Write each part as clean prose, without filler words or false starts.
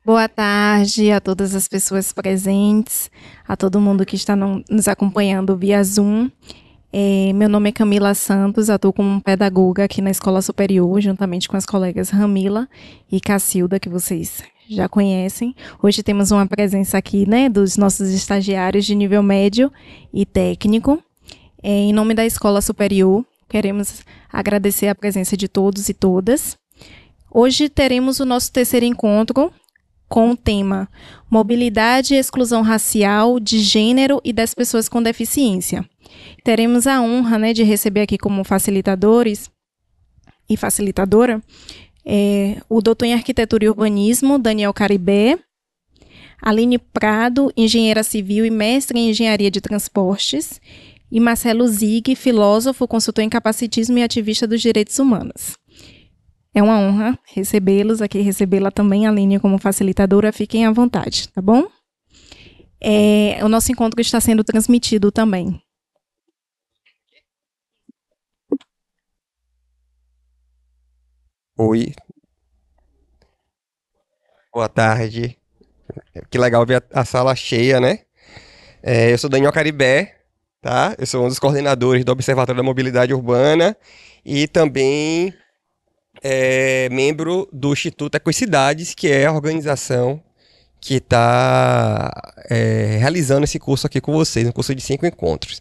Boa tarde a todas as pessoas presentes, a todo mundo que está nos acompanhando via Zoom. Meu nome é Camila Santos, atuo como pedagoga aqui na Escola Superior, juntamente com as colegas Ramila e Cacilda, que vocês já conhecem. Hoje temos uma presença aqui, né, dos nossos estagiários de nível médio e técnico. Em nome da Escola Superior, queremos agradecer a presença de todos e todas. Hoje teremos o nosso terceiro encontro com o tema Mobilidade e Exclusão Racial, de Gênero e das Pessoas com Deficiência. Teremos a honra, né, de receber aqui como facilitadores e facilitadora o doutor em Arquitetura e Urbanismo, Daniel Caribé, Aline Prado, engenheira civil e mestre em Engenharia de Transportes, e Marcelo Zig, filósofo, consultor em capacitismo e ativista dos direitos humanos. É uma honra recebê-los aqui, recebê-la também, Aline, como facilitadora. Fiquem à vontade, tá bom? O nosso encontro está sendo transmitido também. Oi, boa tarde. Que legal ver a sala cheia, né? Eu sou Daniel Caribé, tá? Eu sou um dos coordenadores do Observatório da Mobilidade Urbana e também membro do Instituto Ecocidades, que é a organização que está realizando esse curso aqui com vocês, um curso de 5 encontros.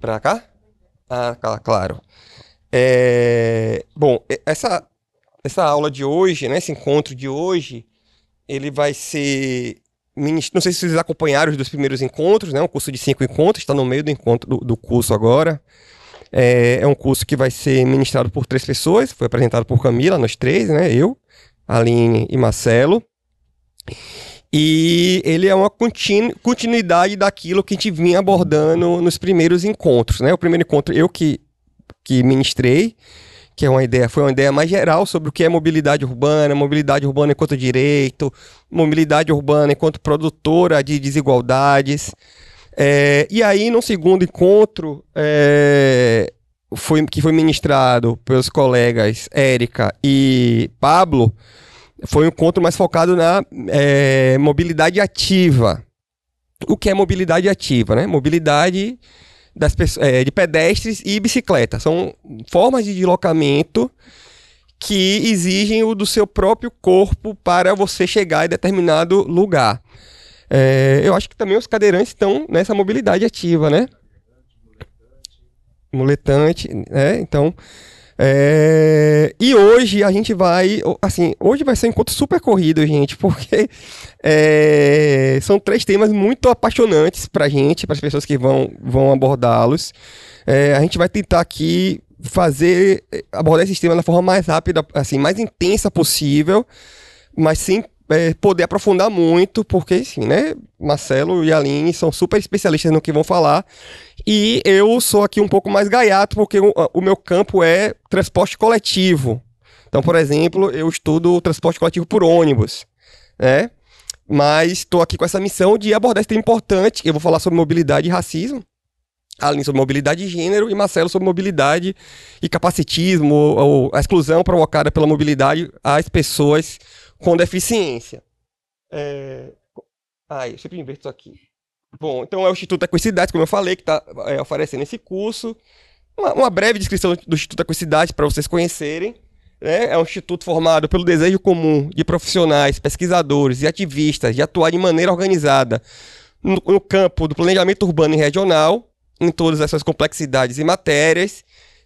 Pra cá? Ah, claro. Bom, essa aula de hoje, né, esse encontro de hoje, ele vai ser... Não sei se vocês acompanharam os 2 primeiros encontros, né? Um curso de 5 encontros, está no meio do encontro do curso agora. É um curso que vai ser ministrado por 3 pessoas, foi apresentado por Camila, nós 3, né? Eu, Aline e Marcelo. E ele é uma continuidade daquilo que a gente vinha abordando nos primeiros encontros, né? O primeiro encontro eu que ministrei, que foi uma ideia mais geral sobre o que é mobilidade urbana enquanto direito, mobilidade urbana enquanto produtora de desigualdades. E aí, no segundo encontro, que foi ministrado pelos colegas Érica e Pablo, foi um encontro mais focado na mobilidade ativa. O que é mobilidade ativa, né? Mobilidade de pedestres e bicicletas. São formas de deslocamento que exigem o do seu próprio corpo para você chegar em determinado lugar. Eu acho que também os cadeirantes estão nessa mobilidade ativa, né? Muletante, né? Então... e hoje a gente vai... Assim, hoje vai ser um encontro super corrido, gente, porque são 3 temas muito apaixonantes pra gente, para as pessoas que vão abordá-los. A gente vai tentar aqui abordar esses temas da forma mais rápida, assim, mais intensa possível, mas sem poder aprofundar muito, porque, assim, né, Marcelo e Aline são super especialistas no que vão falar, e eu sou aqui um pouco mais gaiato, porque o meu campo é transporte coletivo. Então, por exemplo, eu estudo o transporte coletivo por ônibus, né? Mas estou aqui com essa missão de abordar esse tema importante. Eu vou falar sobre mobilidade e racismo, Aline sobre mobilidade e gênero, e Marcelo sobre mobilidade e capacitismo, ou a exclusão provocada pela mobilidade às pessoas com deficiência. Eu sempre inverto isso aqui. Bom, então é o Instituto Ecocidades, como eu falei, que está oferecendo esse curso. Uma breve descrição do Instituto Ecocidades para vocês conhecerem. Né? É um instituto formado pelo desejo comum de profissionais, pesquisadores e ativistas de atuar de maneira organizada no campo do planejamento urbano e regional, em todas as suas complexidades e matérias.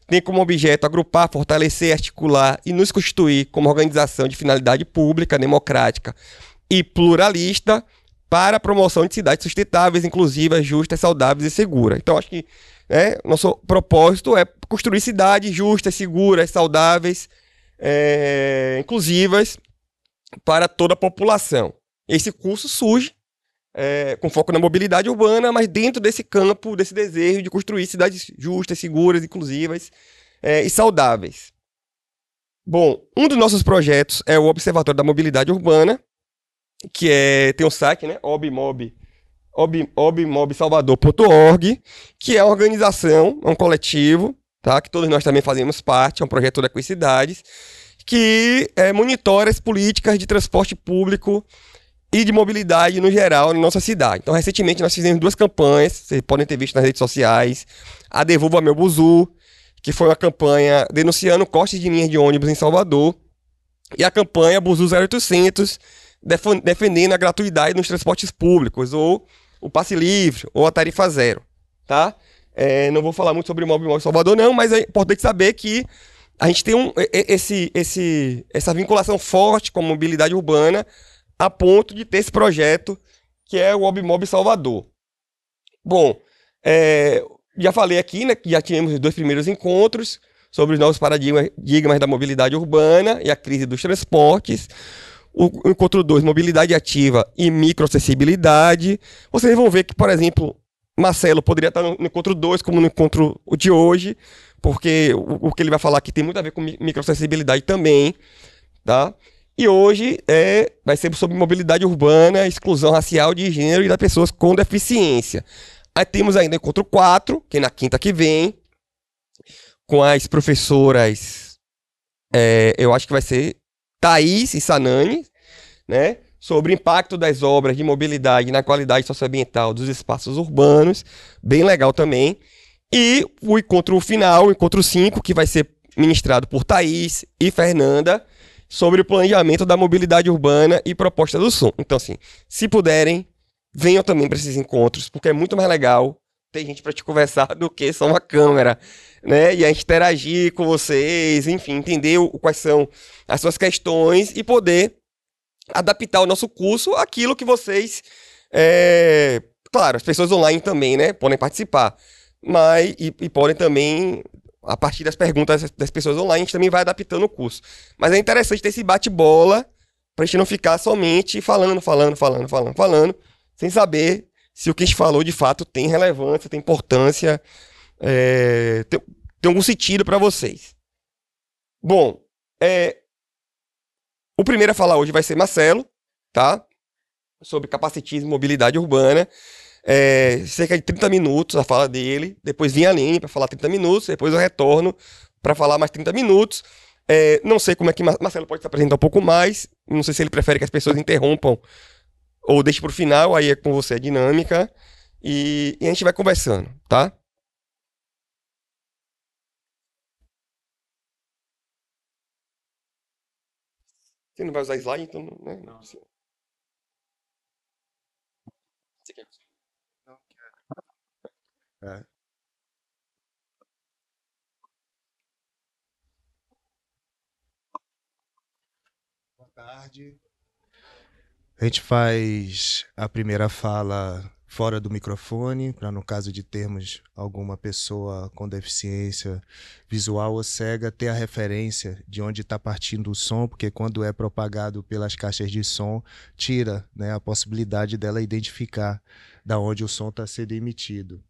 Tem como objeto agrupar, fortalecer, articular e nos constituir como organização de finalidade pública, democrática e pluralista para a promoção de cidades sustentáveis, inclusivas, justas, saudáveis e seguras. Então, acho que nosso propósito é construir cidades justas, seguras, saudáveis, inclusivas para toda a população. Esse curso surge com foco na mobilidade urbana, mas dentro desse campo, desse desejo de construir cidades justas, seguras, inclusivas e saudáveis. Bom, um dos nossos projetos é o Observatório da Mobilidade Urbana, que tem um site, né, obmobsalvador.org, que é uma organização, é um coletivo, tá, que todos nós também fazemos parte, é um projeto da Ecocidades, que monitora as políticas de transporte público e de mobilidade no geral na nossa cidade. Então, recentemente nós fizemos 2 campanhas, vocês podem ter visto nas redes sociais, a Devolva Meu Buzu, que foi uma campanha denunciando cortes de linhas de ônibus em Salvador, e a campanha Buzu 0800, defendendo a gratuidade nos transportes públicos, ou o passe livre, ou a tarifa zero, tá? Não vou falar muito sobre o Mobimóvel Salvador, não, mas é importante saber que a gente tem essa vinculação forte com a mobilidade urbana, a ponto de ter esse projeto, que é o Mobimob Salvador. Bom, já falei aqui, né, que já tivemos os 2 primeiros encontros sobre os novos paradigmas da mobilidade urbana e a crise dos transportes. O encontro 2, mobilidade ativa e microacessibilidade. Vocês vão ver que, por exemplo, Marcelo poderia estar no encontro 2, como no encontro de hoje, porque o que ele vai falar aqui tem muito a ver com microacessibilidade também, tá? E hoje vai ser sobre mobilidade urbana, exclusão racial, de gênero e das pessoas com deficiência. Aí temos ainda o encontro 4, que é na quinta que vem, com as professoras, eu acho que vai ser Thaís e Sanani, né? Sobre o impacto das obras de mobilidade na qualidade socioambiental dos espaços urbanos, bem legal também. E o encontro final, o encontro 5, que vai ser ministrado por Thaís e Fernanda, sobre o planejamento da mobilidade urbana e proposta do som. Então, assim, se puderem, venham também para esses encontros, porque é muito mais legal ter gente para te conversar do que só uma câmera, né? E a gente interagir com vocês, enfim, entender quais são as suas questões e poder adaptar o nosso curso àquilo que vocês... Claro, as pessoas online também, né? Podem participar, mas e podem também... A partir das perguntas das pessoas online, a gente também vai adaptando o curso. Mas é interessante ter esse bate-bola pra gente não ficar somente falando, sem saber se o que a gente falou de fato tem relevância, tem importância, tem algum sentido para vocês. Bom, o primeiro a falar hoje vai ser Marcelo, tá? Sobre capacitismo e mobilidade urbana. Cerca de 30 minutos a fala dele, depois vem a Aline para falar 30 minutos, depois eu retorno para falar mais 30 minutos. Não sei como é que Marcelo pode se apresentar um pouco mais, não sei se ele prefere que as pessoas interrompam ou deixe para o final, aí é com você a dinâmica, e a gente vai conversando, tá? Você não vai usar slide, então, né? Não. Você quer... É. Boa tarde. A gente faz a primeira fala fora do microfone, para no caso de termos alguma pessoa com deficiência visual ou cega, ter a referência de onde está partindo o som, porque quando é propagado pelas caixas de som, tira, né, a possibilidade dela identificar da onde o som está sendo emitido.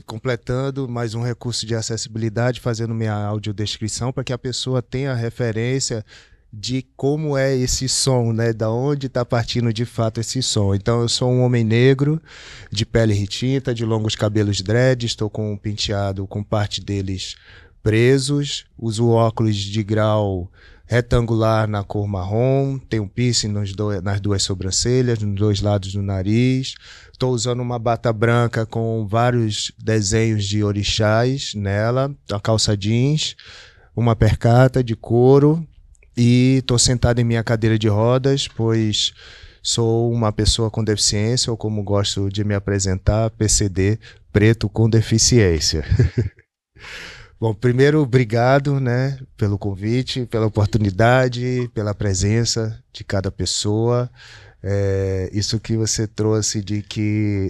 Completando mais um recurso de acessibilidade, fazendo minha audiodescrição para que a pessoa tenha referência de como é esse som, né? Da onde está partindo de fato esse som. Então, eu sou um homem negro, de pele retinta, de longos cabelos dread, estou com um penteado com parte deles presos, uso óculos de grau retangular na cor marrom, tenho piercing nas 2 sobrancelhas, nos 2 lados do nariz. Estou usando uma bata branca com vários desenhos de orixás nela, a calça jeans, uma percata de couro, e estou sentado em minha cadeira de rodas, pois sou uma pessoa com deficiência, ou como gosto de me apresentar, PCD, preto com deficiência. Bom, primeiro, obrigado, né, pelo convite, pela oportunidade, pela presença de cada pessoa. Isso que você trouxe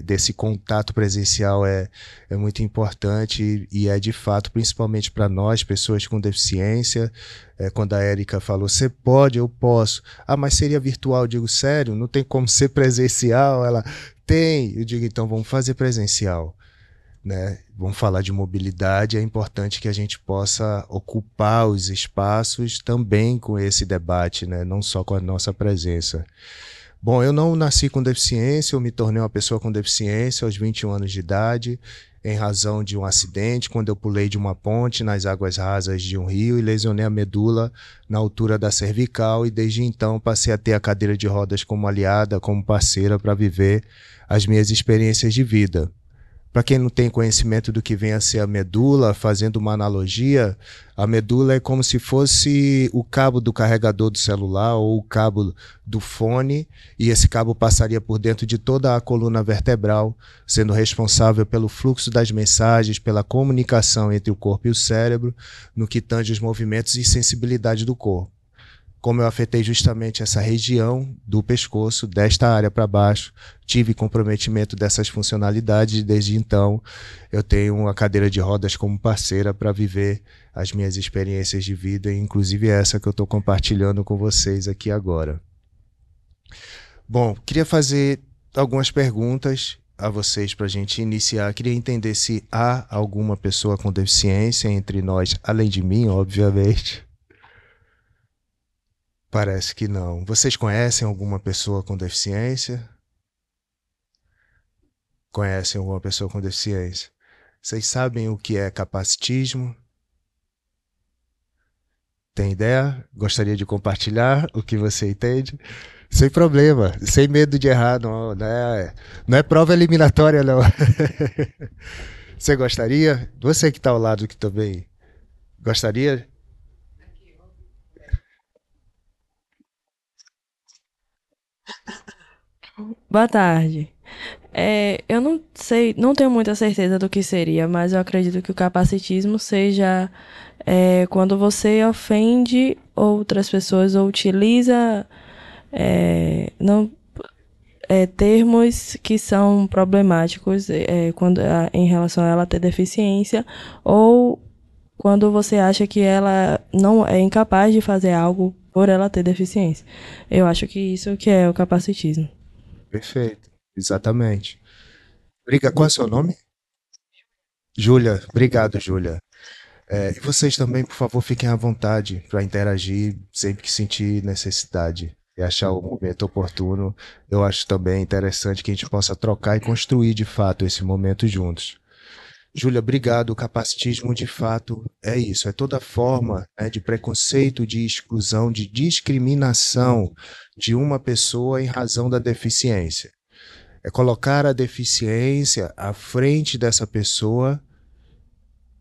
desse contato presencial é muito importante e é de fato, principalmente para nós, pessoas com deficiência. Quando a Érica falou, você pode, eu posso. Ah, mas seria virtual? Eu digo, sério, não tem como ser presencial? Ela, tem. Eu digo, então vamos fazer presencial. Né? Vamos falar de mobilidade, é importante que a gente possa ocupar os espaços também com esse debate, né? Não só com a nossa presença. Bom, eu não nasci com deficiência, eu me tornei uma pessoa com deficiência aos 21 anos de idade, em razão de um acidente, quando eu pulei de uma ponte nas águas rasas de um rio e lesionei a medula na altura da cervical, e desde então passei a ter a cadeira de rodas como aliada, como parceira para viver as minhas experiências de vida. Para quem não tem conhecimento do que vem a ser a medula, fazendo uma analogia, a medula é como se fosse o cabo do carregador do celular ou o cabo do fone, e esse cabo passaria por dentro de toda a coluna vertebral, sendo responsável pelo fluxo das mensagens, pela comunicação entre o corpo e o cérebro, no que tange os movimentos e sensibilidade do corpo. Como eu afetei justamente essa região do pescoço, desta área para baixo, tive comprometimento dessas funcionalidades, e desde então eu tenho uma cadeira de rodas como parceira para viver as minhas experiências de vida, inclusive essa que eu estou compartilhando com vocês aqui agora. Bom, queria fazer algumas perguntas a vocês para a gente iniciar. Queria entender se há alguma pessoa com deficiência entre nós, além de mim, obviamente. Parece que não. Vocês conhecem alguma pessoa com deficiência? Conhecem alguma pessoa com deficiência? Vocês sabem o que é capacitismo? Tem ideia? Gostaria de compartilhar o que você entende? Sem problema, sem medo de errar, não é prova eliminatória, não. Você gostaria? Você que está ao lado que também gostaria? Boa tarde. Eu não sei, não tenho muita certeza do que seria, mas eu acredito que o capacitismo seja quando você ofende outras pessoas ou utiliza não, termos que são problemáticos em relação a ela ter deficiência, ou quando você acha que ela não é incapaz de fazer algo por ela ter deficiência. Eu acho que isso que é o capacitismo. Perfeito, exatamente. Qual é o seu nome? Júlia, obrigado, Júlia. E vocês também, por favor, fiquem à vontade para interagir sempre que sentir necessidade e achar o momento oportuno. Eu acho também interessante que a gente possa trocar e construir de fato esse momento juntos. Júlia, obrigado. O capacitismo, de fato, é isso. É toda forma de preconceito, de exclusão, de discriminação de uma pessoa em razão da deficiência. É colocar a deficiência à frente dessa pessoa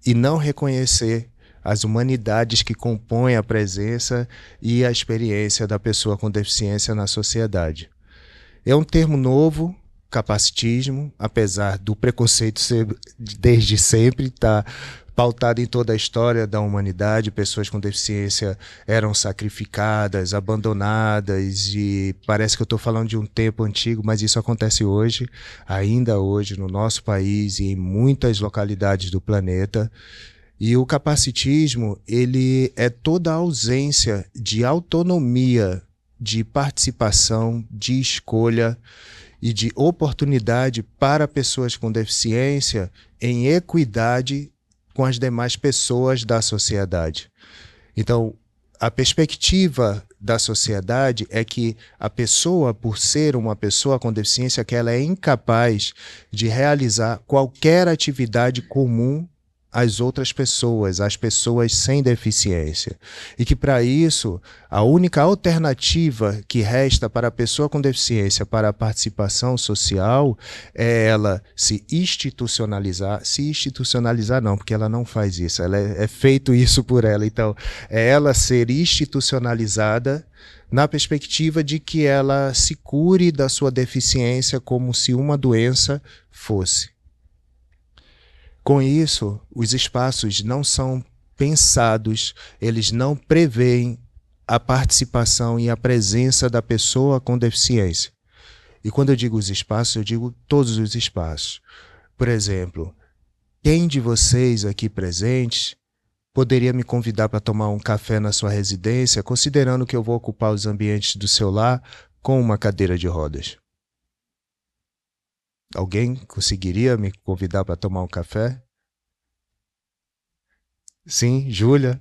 e não reconhecer as humanidades que compõem a presença e a experiência da pessoa com deficiência na sociedade. É um termo novo, capacitismo, apesar do preconceito ser desde sempre, está pautado em toda a história da humanidade. Pessoas com deficiência eram sacrificadas, abandonadas, e parece que eu estou falando de um tempo antigo, mas isso acontece hoje, ainda hoje, no nosso país e em muitas localidades do planeta. E o capacitismo, ele é toda a ausência de autonomia, de participação, de escolha e de oportunidade para pessoas com deficiência em equidade com as demais pessoas da sociedade. Então, a perspectiva da sociedade é que a pessoa, por ser uma pessoa com deficiência, que ela é incapaz de realizar qualquer atividade comum às outras pessoas, às pessoas sem deficiência. E que, para isso, a única alternativa que resta para a pessoa com deficiência para a participação social é ela se institucionalizar não, porque ela não faz isso, é feito isso por ela. Então, é ela ser institucionalizada na perspectiva de que ela se cure da sua deficiência como se uma doença fosse. Com isso, os espaços não são pensados, eles não preveem a participação e a presença da pessoa com deficiência. E quando eu digo os espaços, eu digo todos os espaços. Por exemplo, quem de vocês aqui presentes poderia me convidar para tomar um café na sua residência, considerando que eu vou ocupar os ambientes do seu lar com uma cadeira de rodas? Alguém conseguiria me convidar para tomar um café? Sim, Júlia.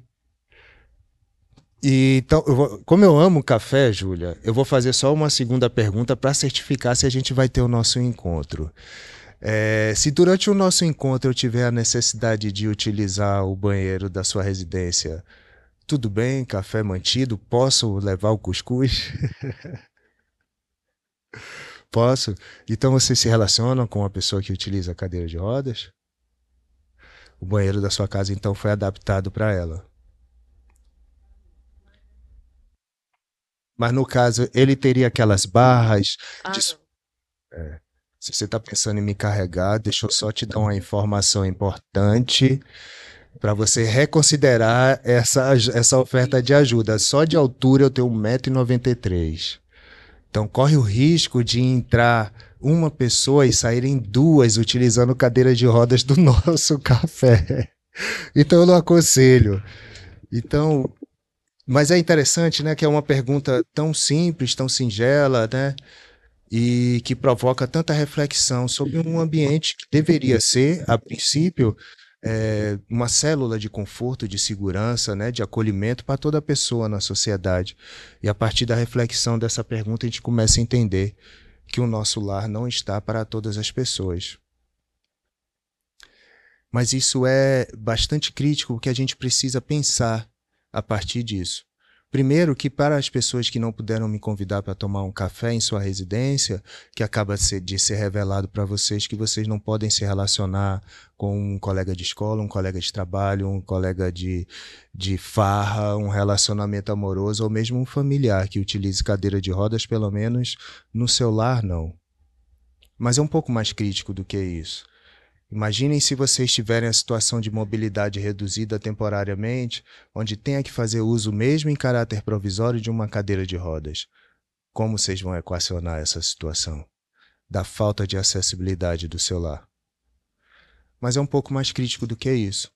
E então, como eu amo café, Júlia, eu vou fazer só uma segunda pergunta para certificar se a gente vai ter o nosso encontro. Se durante o nosso encontro eu tiver a necessidade de utilizar o banheiro da sua residência, tudo bem, café mantido, posso levar o cuscuz? Posso? Então você se relaciona com uma pessoa que utiliza a cadeira de rodas? O banheiro da sua casa então foi adaptado para ela. Mas no caso, ele teria aquelas barras. Se você está pensando em me carregar, deixa eu só te dar uma informação importante para você reconsiderar essa oferta de ajuda. Só de altura eu tenho 1,93 m. Então corre o risco de entrar uma pessoa e saírem duas utilizando cadeira de rodas do nosso café. Então eu não aconselho. Então, mas é interessante, né, que é uma pergunta tão simples, tão singela, né, e que provoca tanta reflexão sobre um ambiente que deveria ser, a princípio, uma célula de conforto, de segurança, né, de acolhimento para toda pessoa na sociedade. E a partir da reflexão dessa pergunta, a gente começa a entender que o nosso lar não está para todas as pessoas. Mas isso é bastante crítico, porque a gente precisa pensar a partir disso. Primeiro, que para as pessoas que não puderam me convidar para tomar um café em sua residência, que acaba de ser revelado para vocês que vocês não podem se relacionar com um colega de escola, um colega de trabalho, um colega de farra, um relacionamento amoroso ou mesmo um familiar que utilize cadeira de rodas, pelo menos no seu lar, não. Mas é um pouco mais crítico do que isso. Imaginem se vocês tiverem a situação de mobilidade reduzida temporariamente, onde tenha que fazer uso mesmo em caráter provisório de uma cadeira de rodas. Como vocês vão equacionar essa situação da falta de acessibilidade do seu lar? Mas é um pouco mais crítico do que isso.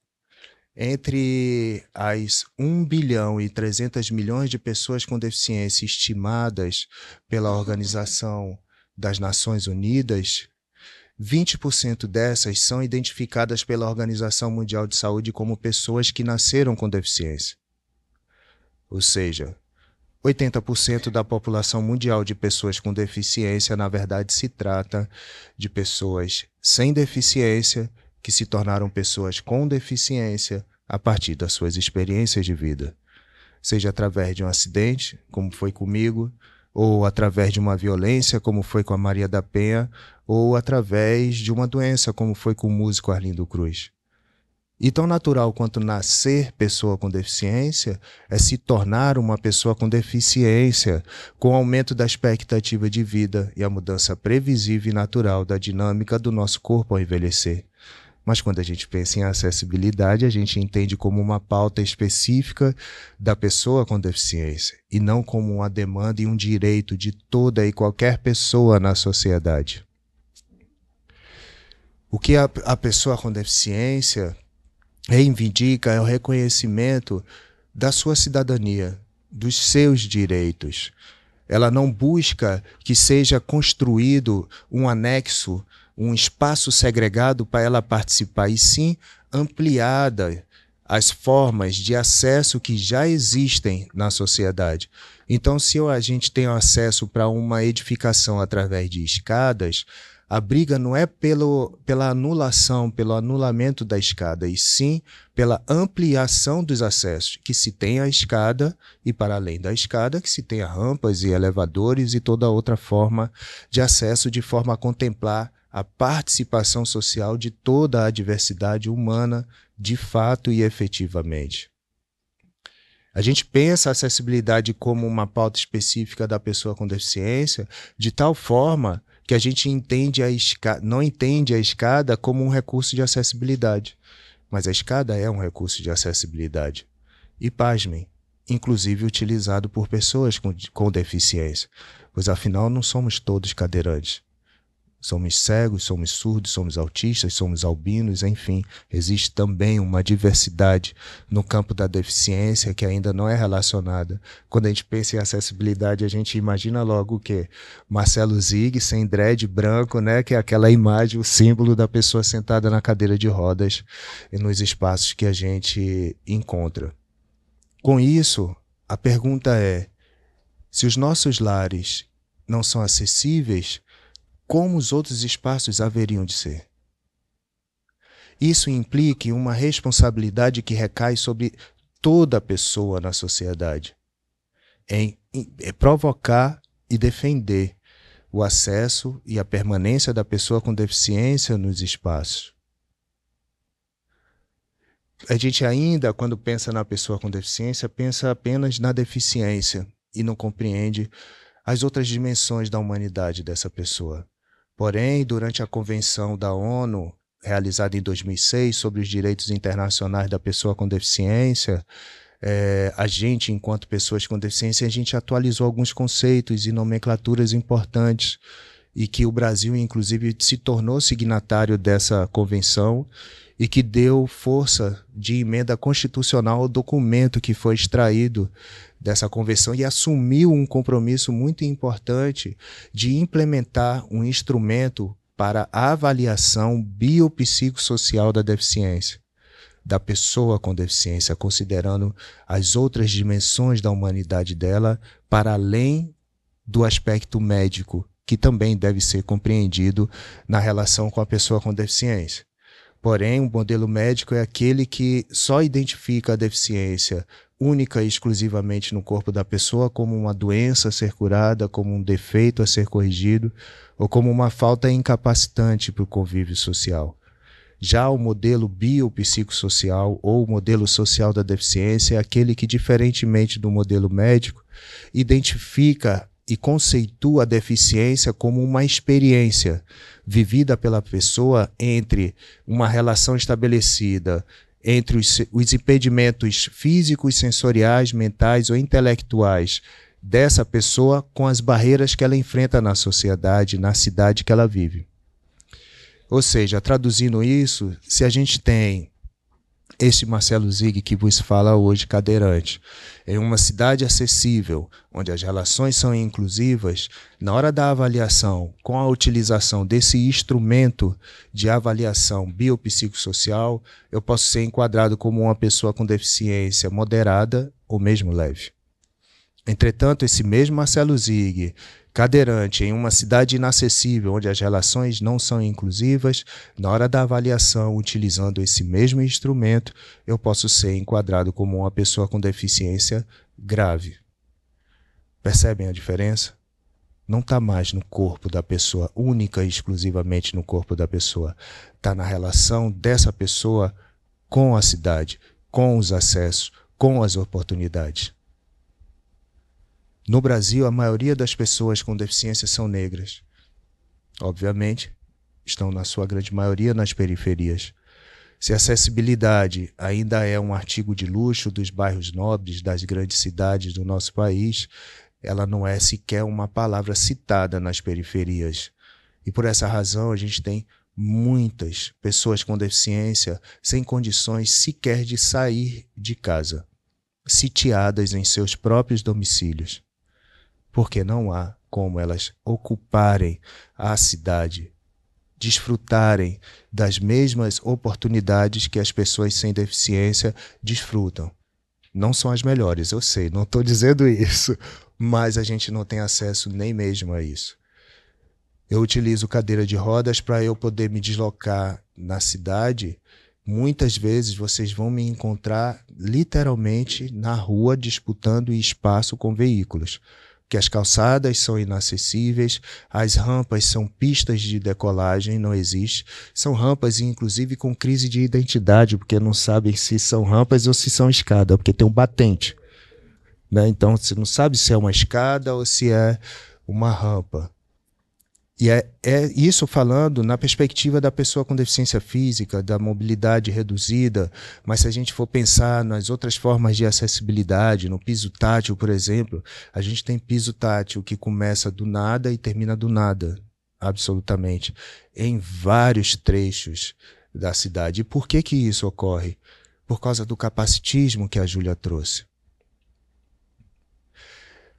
Entre as 1 bilhão e 300 milhões de pessoas com deficiência estimadas pela Organização das Nações Unidas, 20% dessas são identificadas pela Organização Mundial de Saúde como pessoas que nasceram com deficiência. Ou seja, 80% da população mundial de pessoas com deficiência, na verdade, se trata de pessoas sem deficiência que se tornaram pessoas com deficiência a partir das suas experiências de vida. Seja através de um acidente, como foi comigo, ou através de uma violência, como foi com a Maria da Penha, ou através de uma doença, como foi com o músico Arlindo Cruz. E tão natural quanto nascer pessoa com deficiência é se tornar uma pessoa com deficiência, com o aumento da expectativa de vida e a mudança previsível e natural da dinâmica do nosso corpo ao envelhecer. Mas quando a gente pensa em acessibilidade, a gente entende como uma pauta específica da pessoa com deficiência e não como uma demanda e um direito de toda e qualquer pessoa na sociedade. O que a pessoa com deficiência reivindica é o reconhecimento da sua cidadania, dos seus direitos. Ela não busca que seja construído um anexo, um espaço segregado para ela participar, e sim ampliada as formas de acesso que já existem na sociedade. Então, se a gente tem acesso para uma edificação através de escadas, a briga não é pela anulação, pelo anulamento da escada, e sim pela ampliação dos acessos, que se tenha a escada e, para além da escada, que se tenha rampas e elevadores e toda outra forma de acesso, de forma a contemplar a participação social de toda a diversidade humana, de fato e efetivamente. A gente pensa a acessibilidade como uma pauta específica da pessoa com deficiência, de tal forma que a gente não entende a escada como um recurso de acessibilidade. Mas a escada é um recurso de acessibilidade. E, pasmem, inclusive utilizado por pessoas com deficiência, pois afinal não somos todos cadeirantes. Somos cegos, somos surdos, somos autistas, somos albinos, enfim, existe também uma diversidade no campo da deficiência que ainda não é relacionada. Quando a gente pensa em acessibilidade, a gente imagina logo o quê? Marcelo Zig, sem dread, branco, né? Que é aquela imagem, o símbolo da pessoa sentada na cadeira de rodas e nos espaços que a gente encontra. Com isso, a pergunta é, se os nossos lares não são acessíveis, como os outros espaços haveriam de ser. Isso implica uma responsabilidade que recai sobre toda pessoa na sociedade, em provocar e defender o acesso e a permanência da pessoa com deficiência nos espaços. A gente ainda, quando pensa na pessoa com deficiência, pensa apenas na deficiência e não compreende as outras dimensões da humanidade dessa pessoa. Porém, durante a Convenção da ONU, realizada em 2006, sobre os direitos internacionais da pessoa com deficiência, a gente, enquanto pessoas com deficiência, a gente atualizou alguns conceitos e nomenclaturas importantes e que o Brasil, inclusive, se tornou signatário dessa convenção e que deu força de emenda constitucional ao documento que foi extraído dessa convenção e assumiu um compromisso muito importante de implementar um instrumento para a avaliação biopsicossocial da deficiência, da pessoa com deficiência, considerando as outras dimensões da humanidade dela para além do aspecto médico, que também deve ser compreendido na relação com a pessoa com deficiência. Porém, o modelo médico é aquele que só identifica a deficiência única e exclusivamente no corpo da pessoa como uma doença a ser curada, como um defeito a ser corrigido ou como uma falta incapacitante para o convívio social. Já o modelo biopsicossocial ou o modelo social da deficiência é aquele que, diferentemente do modelo médico, identifica e conceitua a deficiência como uma experiência vivida pela pessoa entre uma relação estabelecida entre os impedimentos físicos, sensoriais, mentais ou intelectuais dessa pessoa com as barreiras que ela enfrenta na sociedade, na cidade que ela vive. Ou seja, traduzindo isso, se a gente tem este Marcelo Zig que vos fala hoje, cadeirante, em uma cidade acessível, onde as relações são inclusivas, na hora da avaliação, com a utilização desse instrumento de avaliação biopsicossocial, eu posso ser enquadrado como uma pessoa com deficiência moderada ou mesmo leve. Entretanto, esse mesmo Marcelo Zig, cadeirante em uma cidade inacessível, onde as relações não são inclusivas, na hora da avaliação, utilizando esse mesmo instrumento, eu posso ser enquadrado como uma pessoa com deficiência grave. Percebem a diferença? Não está mais no corpo da pessoa, única e exclusivamente no corpo da pessoa. Está na relação dessa pessoa com a cidade, com os acessos, com as oportunidades. No Brasil, a maioria das pessoas com deficiência são negras. Obviamente, estão na sua grande maioria nas periferias. Se a acessibilidade ainda é um artigo de luxo dos bairros nobres das grandes cidades do nosso país, ela não é sequer uma palavra citada nas periferias. E por essa razão a gente tem muitas pessoas com deficiência sem condições sequer de sair de casa, sitiadas em seus próprios domicílios. Porque não há como elas ocuparem a cidade, desfrutarem das mesmas oportunidades que as pessoas sem deficiência desfrutam. Não são as melhores, eu sei, não estou dizendo isso, mas a gente não tem acesso nem mesmo a isso. Eu utilizo cadeira de rodas para eu poder me deslocar na cidade. Muitas vezes vocês vão me encontrar literalmente na rua disputando espaço com veículos. Que as calçadas são inacessíveis, as rampas são pistas de decolagem, não existe. São rampas, inclusive, com crise de identidade, porque não sabem se são rampas ou se são escada, porque tem um batente. Né? Então, você não sabe se é uma escada ou se é uma rampa. E é isso falando na perspectiva da pessoa com deficiência física, da mobilidade reduzida, mas se a gente for pensar nas outras formas de acessibilidade, no piso tátil, por exemplo, a gente tem piso tátil que começa do nada e termina do nada, absolutamente, em vários trechos da cidade. E por que que isso ocorre? Por causa do capacitismo que a Júlia trouxe.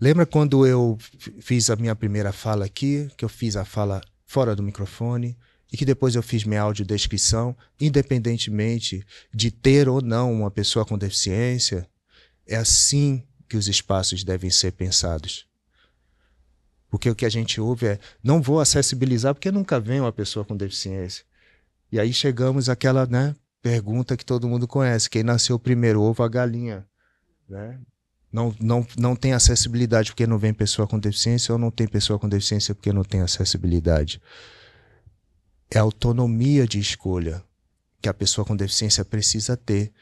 Lembra quando eu fiz a minha primeira fala aqui, que eu fiz a fala fora do microfone e que depois eu fiz minha audiodescrição, independentemente de ter ou não uma pessoa com deficiência? É assim que os espaços devem ser pensados. Porque o que a gente ouve é, não vou acessibilizar porque nunca vem uma pessoa com deficiência. E aí chegamos àquela, né, pergunta que todo mundo conhece, quem nasceu primeiro, ovo ou a galinha, né? Não tem acessibilidade porque não vem pessoa com deficiência, ou não tem pessoa com deficiência porque não tem acessibilidade. É a autonomia de escolha que a pessoa com deficiência precisa ter.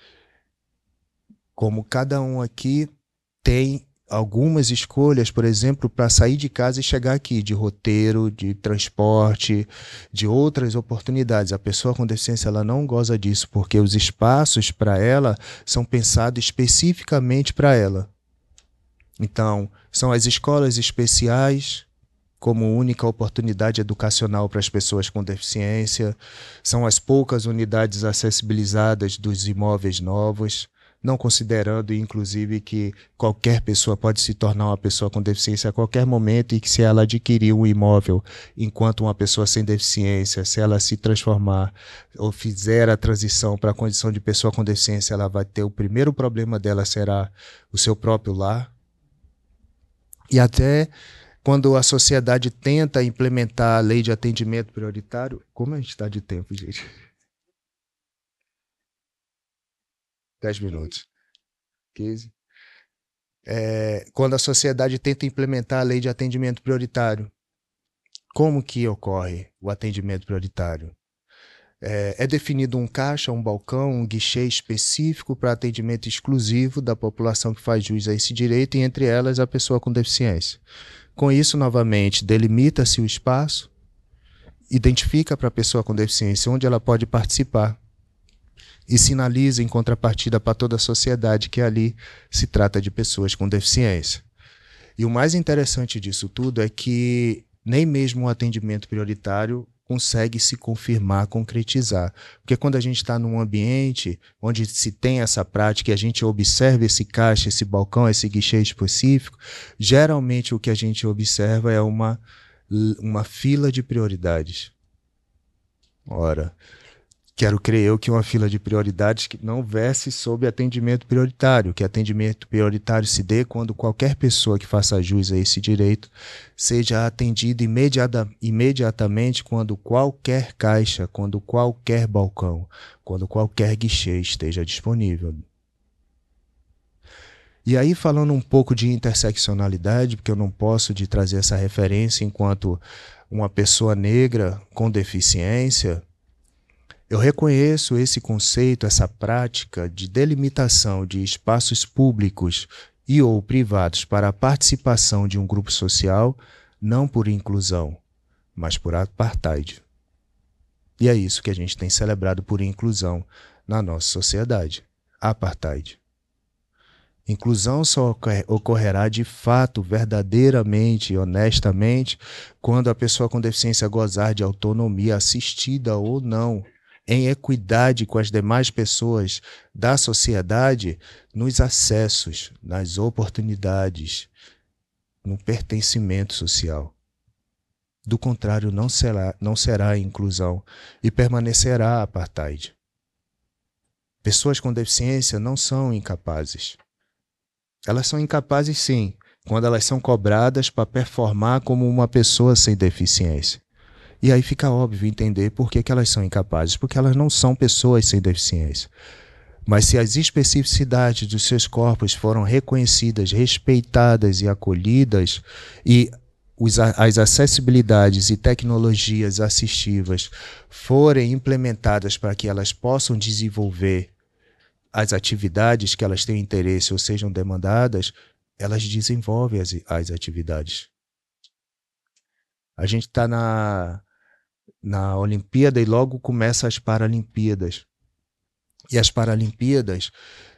Como cada um aqui tem algumas escolhas, por exemplo, para sair de casa e chegar aqui, de roteiro, de transporte, de outras oportunidades. A pessoa com deficiência ela não goza disso, porque os espaços para ela são pensados especificamente para ela. Então, são as escolas especiais, como única oportunidade educacional para as pessoas com deficiência, são as poucas unidades acessibilizadas dos imóveis novos, não considerando, inclusive, que qualquer pessoa pode se tornar uma pessoa com deficiência a qualquer momento e que se ela adquirir um imóvel enquanto uma pessoa sem deficiência, se ela se transformar ou fizer a transição para a condição de pessoa com deficiência, ela vai ter o primeiro problema dela será o seu próprio lar. E até quando a sociedade tenta implementar a lei de atendimento prioritário... Como a gente está de tempo, gente? 10 minutos. 15. Quando a sociedade tenta implementar a lei de atendimento prioritário, como que ocorre o atendimento prioritário? É definido um caixa, um balcão, um guichê específico para atendimento exclusivo da população que faz jus a esse direito, e entre elas a pessoa com deficiência. Com isso, novamente, delimita-se o espaço, identifica para a pessoa com deficiência onde ela pode participar e sinaliza em contrapartida para toda a sociedade que ali se trata de pessoas com deficiência. E o mais interessante disso tudo é que nem mesmo o atendimento prioritário consegue se confirmar, concretizar. Porque quando a gente está num ambiente onde se tem essa prática e a gente observa esse caixa, esse balcão, esse guichê específico, geralmente o que a gente observa é uma fila de prioridades. Ora, quero crer eu que uma fila de prioridades que não verse sobre atendimento prioritário, que atendimento prioritário se dê quando qualquer pessoa que faça jus a esse direito seja atendida imediatamente quando qualquer caixa, quando qualquer balcão, quando qualquer guichê esteja disponível. E aí, falando um pouco de interseccionalidade, porque eu não posso de trazer essa referência enquanto uma pessoa negra com deficiência, eu reconheço esse conceito, essa prática de delimitação de espaços públicos e ou privados para a participação de um grupo social, não por inclusão, mas por apartheid. E é isso que a gente tem celebrado por inclusão na nossa sociedade, apartheid. Inclusão só ocorrerá de fato, verdadeiramente e honestamente, quando a pessoa com deficiência gozar de autonomia assistida ou não, em equidade com as demais pessoas da sociedade, nos acessos, nas oportunidades, no pertencimento social. Do contrário, não será inclusão e permanecerá apartheid. Pessoas com deficiência não são incapazes. Elas são incapazes, sim, quando elas são cobradas para performar como uma pessoa sem deficiência. E aí fica óbvio entender por que elas são incapazes, porque elas não são pessoas sem deficiência. Mas se as especificidades dos seus corpos foram reconhecidas, respeitadas e acolhidas, e as acessibilidades e tecnologias assistivas forem implementadas para que elas possam desenvolver as atividades que elas têm interesse ou sejam demandadas, elas desenvolvem as atividades. A gente está na Olimpíada e logo começa as Paralimpíadas. E as Paralimpíadas,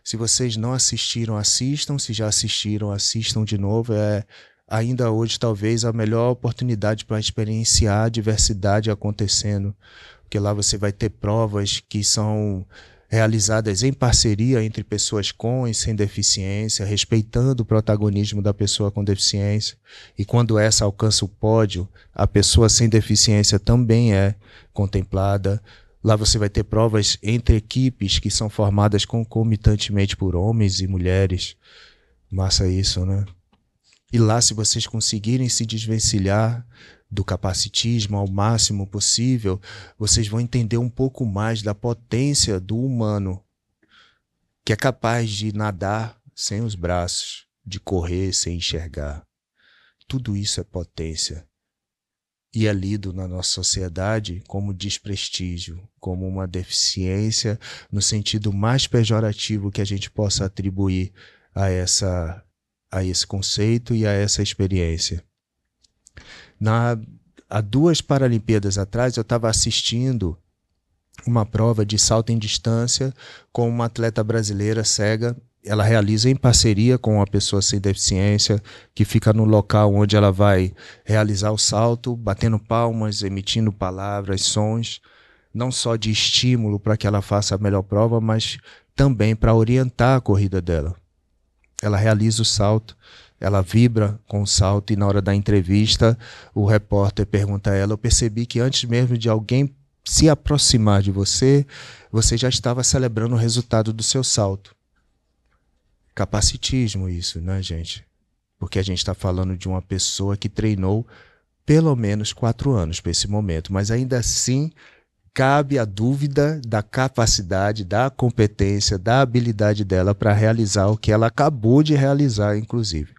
se vocês não assistiram, assistam. Se já assistiram, assistam de novo. É ainda hoje talvez a melhor oportunidade para experienciar a diversidade acontecendo. Porque lá você vai ter provas que são realizadas em parceria entre pessoas com e sem deficiência, respeitando o protagonismo da pessoa com deficiência. E quando essa alcança o pódio, a pessoa sem deficiência também é contemplada. Lá você vai ter provas entre equipes que são formadas concomitantemente por homens e mulheres. Massa isso, né? E lá, se vocês conseguirem se desvencilhar do capacitismo ao máximo possível, vocês vão entender um pouco mais da potência do humano, que é capaz de nadar sem os braços, de correr sem enxergar. Tudo isso é potência. E é lido na nossa sociedade como desprestígio, como uma deficiência, no sentido mais pejorativo que a gente possa atribuir a esse conceito e a essa experiência. Há 2 Paralimpíadas atrás, eu estava assistindo uma prova de salto em distância com uma atleta brasileira cega. Ela realiza em parceria com uma pessoa sem deficiência, que fica no local onde ela vai realizar o salto, batendo palmas, emitindo palavras, sons, não só de estímulo para que ela faça a melhor prova, mas também para orientar a corrida dela. Ela realiza o salto, ela vibra com o salto, e na hora da entrevista o repórter pergunta a ela: eu percebi que antes mesmo de alguém se aproximar de você, você já estava celebrando o resultado do seu salto. Capacitismo isso, né, gente? Porque a gente está falando de uma pessoa que treinou pelo menos 4 anos para esse momento, mas ainda assim cabe a dúvida da capacidade, da competência, da habilidade dela para realizar o que ela acabou de realizar, inclusive.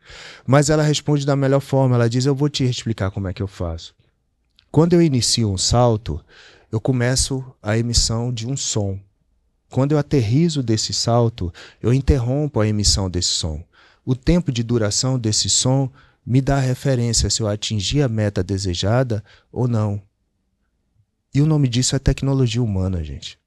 Mas ela responde da melhor forma. Ela diz: eu vou te explicar como é que eu faço. Quando eu inicio um salto, eu começo a emissão de um som. Quando eu aterrizo desse salto, eu interrompo a emissão desse som. O tempo de duração desse som me dá referência se eu atingi a meta desejada ou não. E o nome disso é tecnologia humana, gente.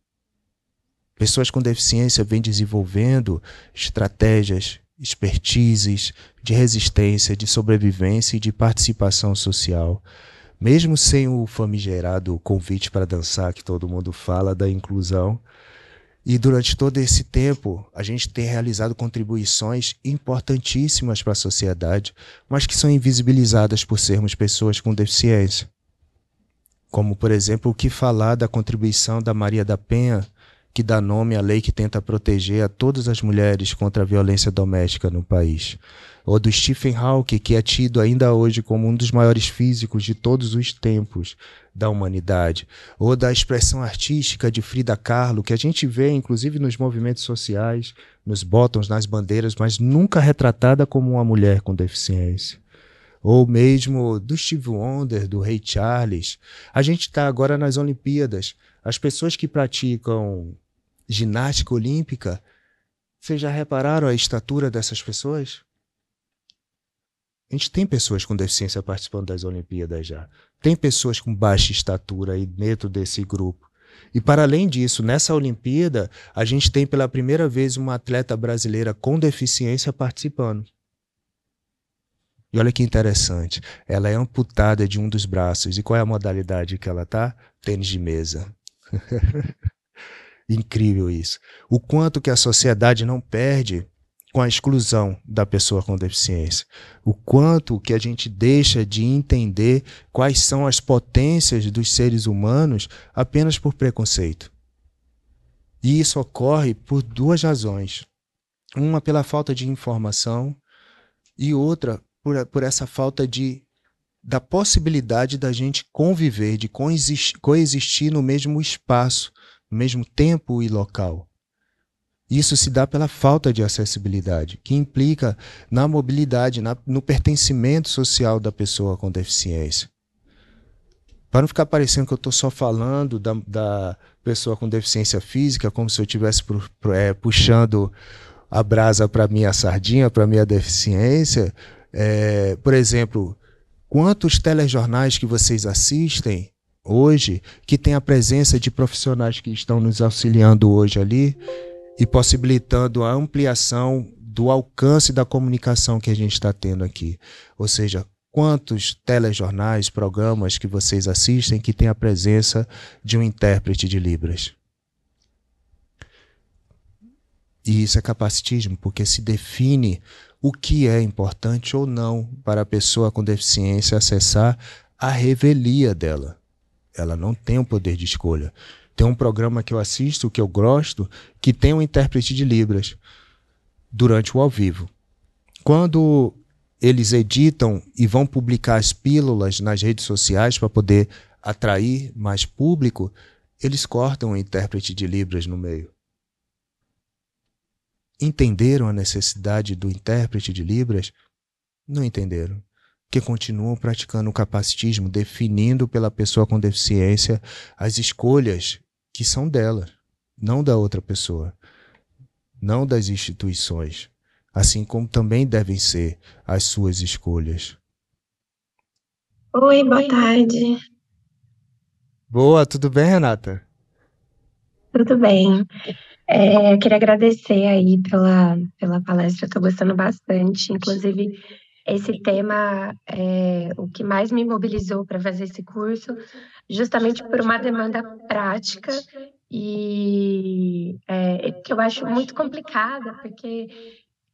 Pessoas com deficiência vêm desenvolvendo estratégias, expertises de resistência, de sobrevivência e de participação social. Mesmo sem o famigerado convite para dançar, que todo mundo fala da inclusão. E durante todo esse tempo, a gente tem realizado contribuições importantíssimas para a sociedade, mas que são invisibilizadas por sermos pessoas com deficiência. Como, por exemplo, o que falar da contribuição da Maria da Penha, que dá nome à lei que tenta proteger a todas as mulheres contra a violência doméstica no país. Ou do Stephen Hawking, que é tido ainda hoje como um dos maiores físicos de todos os tempos da humanidade. Ou da expressão artística de Frida Kahlo, que a gente vê inclusive nos movimentos sociais, nos bottoms, nas bandeiras, mas nunca retratada como uma mulher com deficiência. Ou mesmo do Steve Wonder, do Ray Charles. A gente está agora nas Olimpíadas. As pessoas que praticam ginástica olímpica, vocês já repararam a estatura dessas pessoas? A gente tem pessoas com deficiência participando das Olimpíadas já. Tem pessoas com baixa estatura aí dentro desse grupo. E para além disso, nessa Olimpíada, a gente tem pela primeira vez uma atleta brasileira com deficiência participando. E olha que interessante, ela é amputada de um dos braços. E qual é a modalidade que ela tá? Tênis de mesa. Incrível isso. O quanto que a sociedade não perde com a exclusão da pessoa com deficiência. O quanto que a gente deixa de entender quais são as potências dos seres humanos apenas por preconceito. E isso ocorre por 2 razões. Uma pela falta de informação e outra por essa falta da possibilidade da gente conviver, de coexistir no mesmo espaço, no mesmo tempo e local. Isso se dá pela falta de acessibilidade, que implica na mobilidade, no pertencimento social da pessoa com deficiência. Para não ficar parecendo que eu estou só falando da pessoa com deficiência física, como se eu estivesse puxando a brasa para a minha sardinha, para a minha deficiência. Por exemplo, quantos telejornais que vocês assistem hoje, que tem a presença de profissionais que estão nos auxiliando hoje ali, e possibilitando a ampliação do alcance da comunicação que a gente está tendo aqui. Ou seja, quantos telejornais, programas que vocês assistem que tem a presença de um intérprete de Libras? E isso é capacitismo, porque se define o que é importante ou não para a pessoa com deficiência acessar a revelia dela. Ela não tem o poder de escolha. Tem um programa que eu assisto, que eu gosto, que tem um intérprete de Libras durante o ao vivo. Quando eles editam e vão publicar as pílulas nas redes sociais para poder atrair mais público, eles cortam o intérprete de Libras no meio. Entenderam a necessidade do intérprete de Libras? Não entenderam. Porque continuam praticando o capacitismo, definindo pela pessoa com deficiência as escolhas que são dela, não da outra pessoa, não das instituições, assim como também devem ser as suas escolhas. Oi, boa tarde. Boa, tudo bem, Renata? Tudo bem? Eu queria agradecer aí pela palestra, estou gostando bastante. Inclusive, esse tema é o que mais me mobilizou para fazer esse curso, justamente por uma demanda prática e que eu acho muito complicada, porque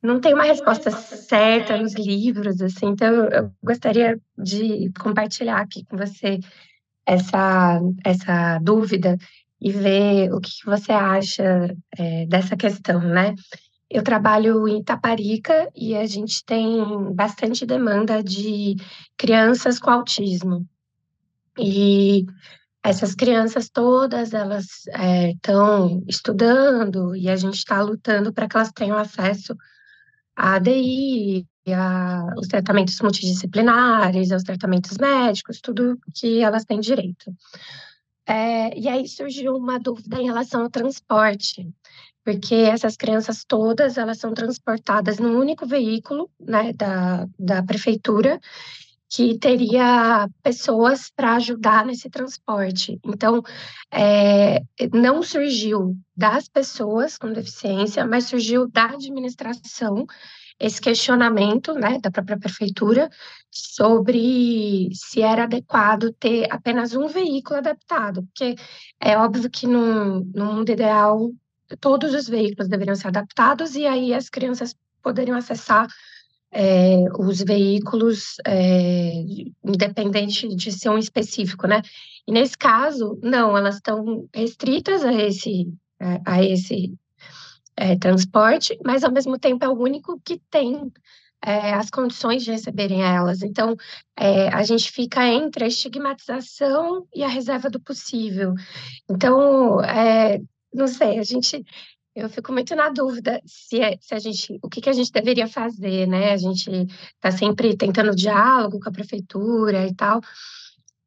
não tem uma resposta certa nos livros, assim. Então, eu gostaria de compartilhar aqui com você essa dúvida e ver o que você acha dessa questão, né? Eu trabalho em Itaparica e a gente tem bastante demanda de crianças com autismo. E essas crianças todas, elas estão estudando e a gente está lutando para que elas tenham acesso à ADI, os tratamentos multidisciplinares, aos tratamentos médicos, tudo que elas têm direito. E aí surgiu uma dúvida em relação ao transporte, porque essas crianças todas, elas são transportadas num único veículo, né, da prefeitura, que teria pessoas para ajudar nesse transporte. Então, não surgiu das pessoas com deficiência, mas surgiu da administração esse questionamento, né, da própria prefeitura sobre se era adequado ter apenas um veículo adaptado, porque é óbvio que no mundo ideal todos os veículos deveriam ser adaptados e aí as crianças poderiam acessar os veículos independente de ser um específico, né? E nesse caso, não, elas estão restritas a esse transporte, mas ao mesmo tempo é o único que tem as condições de receberem elas. Então, a gente fica entre a estigmatização e a reserva do possível. Então, não sei, eu fico muito na dúvida se a gente, o que a gente deveria fazer, né? A gente está sempre tentando diálogo com a prefeitura e tal,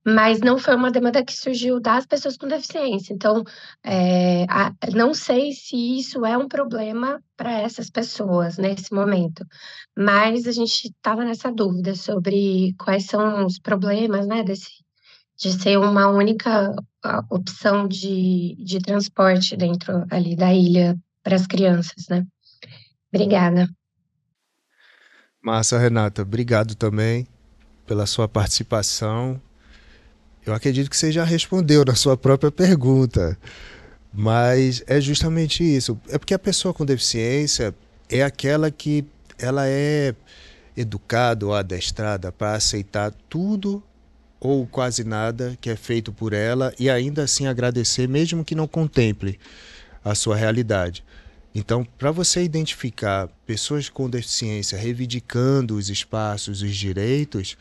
mas não foi uma demanda que surgiu das pessoas com deficiência. Então, não sei se isso é um problema para essas pessoas nesse momento, mas a gente estava nessa dúvida sobre quais são os problemas, né, de ser uma única opção de transporte dentro ali da ilha para as crianças, né? Obrigada. Massa, Renata. Obrigado também pela sua participação. Eu acredito que você já respondeu na sua própria pergunta, mas é justamente isso. É porque a pessoa com deficiência é aquela que ela é educada ou adestrada para aceitar tudo ou quase nada que é feito por ela e ainda assim agradecer, mesmo que não contemple a sua realidade. Então, para você identificar pessoas com deficiência reivindicando os espaços, os direitos,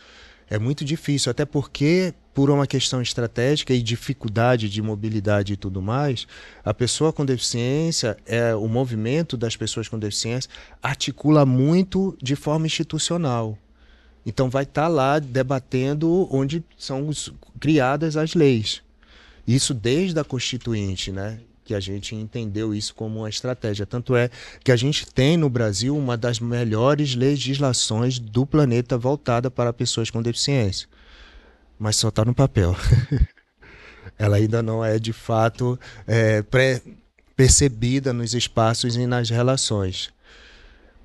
é muito difícil, até porque, por uma questão estratégica e dificuldade de mobilidade e tudo mais, a pessoa com deficiência, o movimento das pessoas com deficiência articula muito de forma institucional. Então vai estar lá debatendo onde são criadas as leis. Isso desde a Constituinte, né? Que a gente entendeu isso como uma estratégia. Tanto é que a gente tem no Brasil uma das melhores legislações do planeta voltada para pessoas com deficiência. Mas só está no papel. Ela ainda não é, de fato, percebida nos espaços e nas relações.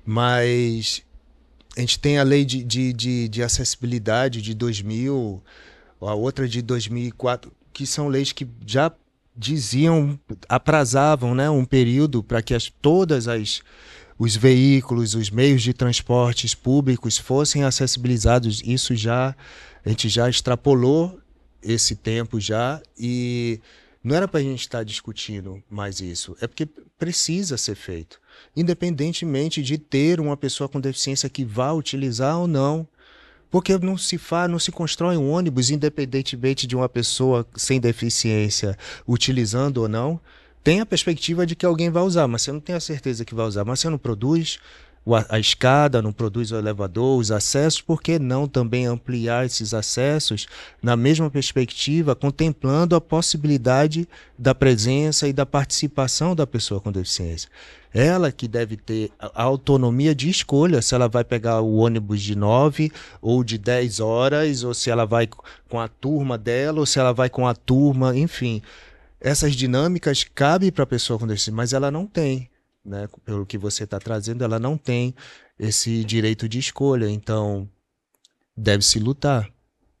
Mas a gente tem a lei de acessibilidade de 2000, a outra de 2004, que são leis que já diziam, aprazavam, né, um período para que os veículos, os meios de transportes públicos fossem acessibilizados. Isso a gente já extrapolou esse tempo já e não era para a gente estar discutindo mais isso. É porque precisa ser feito. independentemente de ter uma pessoa com deficiência que vá utilizar ou não. Porque não se constrói um ônibus independentemente de uma pessoa sem deficiência utilizando ou não. Tem a perspectiva de que alguém vai usar, mas você não tem a certeza que vai usar. Mas você não produz a escada, não produz o elevador, os acessos, por que não também ampliar esses acessos na mesma perspectiva, contemplando a possibilidade da presença e da participação da pessoa com deficiência? Ela que deve ter a autonomia de escolha se ela vai pegar o ônibus de 9 ou de 10 horas, ou se ela vai com a turma dela, ou se ela vai com a turma, enfim. Essas dinâmicas cabem para a pessoa com deficiência, mas ela não tem, né? Pelo que você está trazendo, ela não tem esse direito de escolha. Então, deve-se lutar.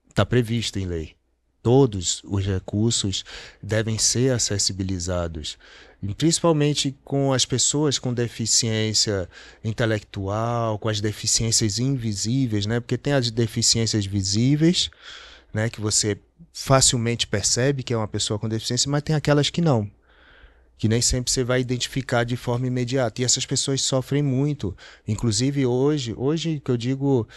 Está previsto em lei. Todos os recursos devem ser acessibilizados, e principalmente com as pessoas com deficiência intelectual, com as deficiências invisíveis, né? Porque tem as deficiências visíveis, né? Que você facilmente percebe que é uma pessoa com deficiência, mas tem aquelas que não, que nem sempre você vai identificar de forma imediata. E essas pessoas sofrem muito. Inclusive hoje que eu digo,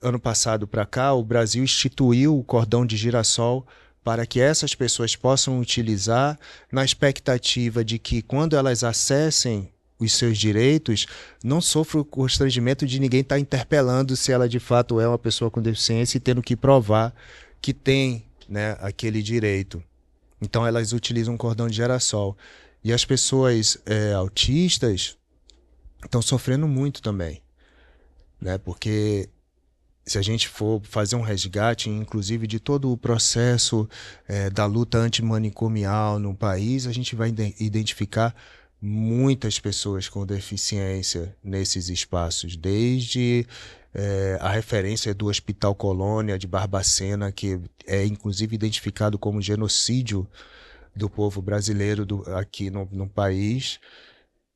ano passado para cá, o Brasil instituiu o cordão de girassol para que essas pessoas possam utilizar, na expectativa de que quando elas acessem os seus direitos, não sofra o constrangimento de ninguém estar interpelando se ela de fato é uma pessoa com deficiência e tendo que provar que tem, né, aquele direito. Então elas utilizam um cordão de girassol. E as pessoas autistas estão sofrendo muito também, né? Porque se a gente for fazer um resgate, inclusive de todo o processo da luta antimanicomial no país, a gente vai identificar muitas pessoas com deficiência nesses espaços, desde a referência do Hospital Colônia de Barbacena, que é inclusive identificado como genocídio do povo brasileiro aqui no país.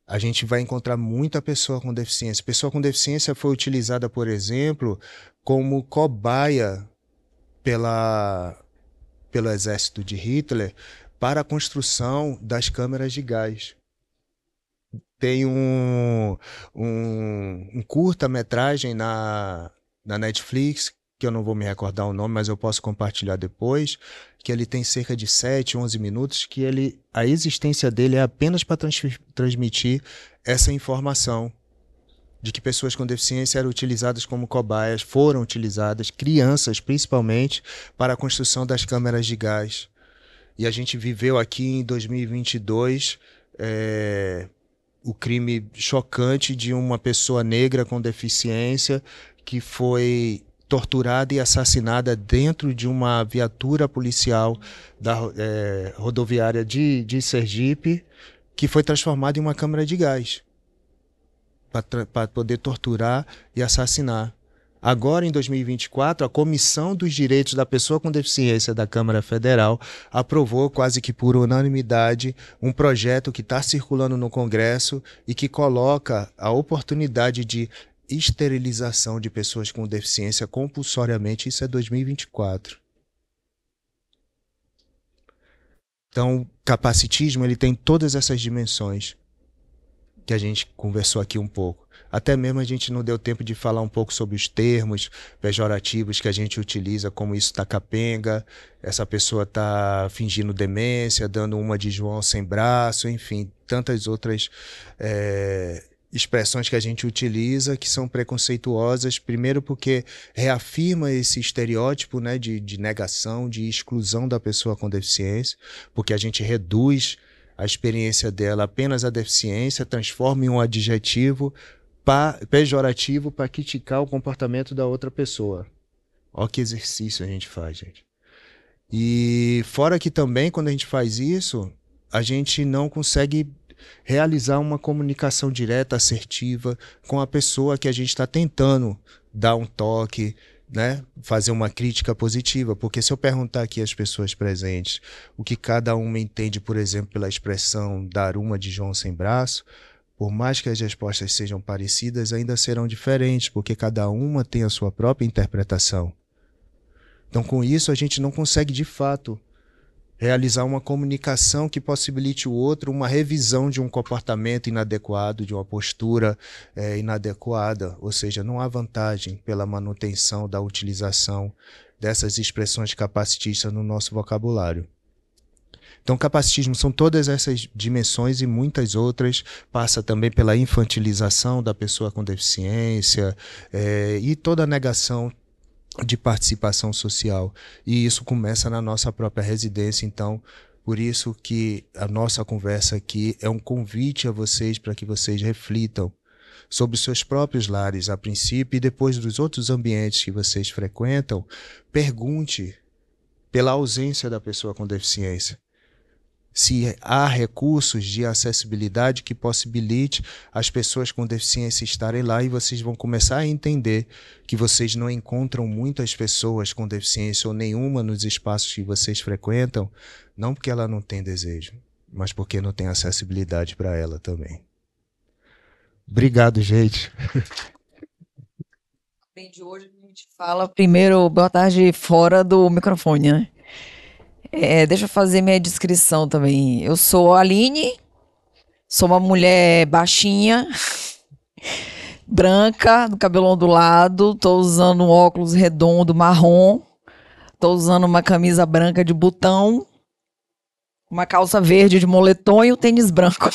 A gente vai encontrar muita pessoa com deficiência. Pessoa com deficiência foi utilizada, por exemplo, como cobaia pelo exército de Hitler para a construção das câmeras de gás. Tem um curta-metragem na Netflix, que eu não vou me recordar o nome, mas eu posso compartilhar depois, que ele tem cerca de 7, 11 minutos, que a existência dele é apenas para transmitir essa informação de que pessoas com deficiência eram utilizadas como cobaias, foram utilizadas, crianças principalmente, para a construção das câmeras de gás. E a gente viveu aqui em 2022 o crime chocante de uma pessoa negra com deficiência que foi torturada e assassinada dentro de uma viatura policial da rodoviária de Sergipe, que foi transformada em uma câmara de gás para poder torturar e assassinar. Agora, em 2024, a Comissão dos Direitos da Pessoa com Deficiência da Câmara Federal aprovou, quase que por unanimidade, um projeto que está circulando no Congresso e que coloca a oportunidade de esterilização de pessoas com deficiência compulsoriamente. Isso é 2024. Então, capacitismo, ele tem todas essas dimensões que a gente conversou aqui um pouco. Até mesmo a gente não deu tempo de falar um pouco sobre os termos pejorativos que a gente utiliza, como isso tá capenga, essa pessoa tá fingindo demência, dando uma de João sem braço, enfim, tantas outras expressões que a gente utiliza que são preconceituosas, primeiro porque reafirma esse estereótipo, né, de negação, de exclusão da pessoa com deficiência, porque a gente reduz a experiência dela apenas à deficiência, transforma em um adjetivo pejorativo para criticar o comportamento da outra pessoa. Olha que exercício a gente faz, gente. E fora que também, quando a gente faz isso, a gente não consegue realizar uma comunicação direta, assertiva com a pessoa que a gente está tentando dar um toque, né? Fazer uma crítica positiva, porque se eu perguntar aqui às pessoas presentes o que cada uma entende, por exemplo, pela expressão dar uma de João sem braço, por mais que as respostas sejam parecidas, ainda serão diferentes, porque cada uma tem a sua própria interpretação. Então, com isso, a gente não consegue, de fato, realizar uma comunicação que possibilite o outro uma revisão de um comportamento inadequado, de uma postura inadequada, ou seja, não há vantagem pela manutenção da utilização dessas expressões capacitistas no nosso vocabulário. Então, capacitismo são todas essas dimensões e muitas outras, passa também pela infantilização da pessoa com deficiência e toda a negação de participação social, e isso começa na nossa própria residência. Então, por isso que a nossa conversa aqui é um convite a vocês para que vocês reflitam sobre os seus próprios lares a princípio, e depois dos outros ambientes que vocês frequentam, pergunte pela ausência da pessoa com deficiência. Se há recursos de acessibilidade que possibilite as pessoas com deficiência estarem lá, e vocês vão começar a entender que vocês não encontram muitas pessoas com deficiência ou nenhuma nos espaços que vocês frequentam, não porque ela não tem desejo, mas porque não tem acessibilidade para ela também. Obrigado, gente. De hoje a gente fala primeiro, boa tarde, fora do microfone, né? Deixa eu fazer minha descrição também. Eu sou a Aline, sou uma mulher baixinha, branca, do cabelo ondulado, tô usando um óculos redondo marrom, tô usando uma camisa branca de botão, uma calça verde de moletom e um tênis branco.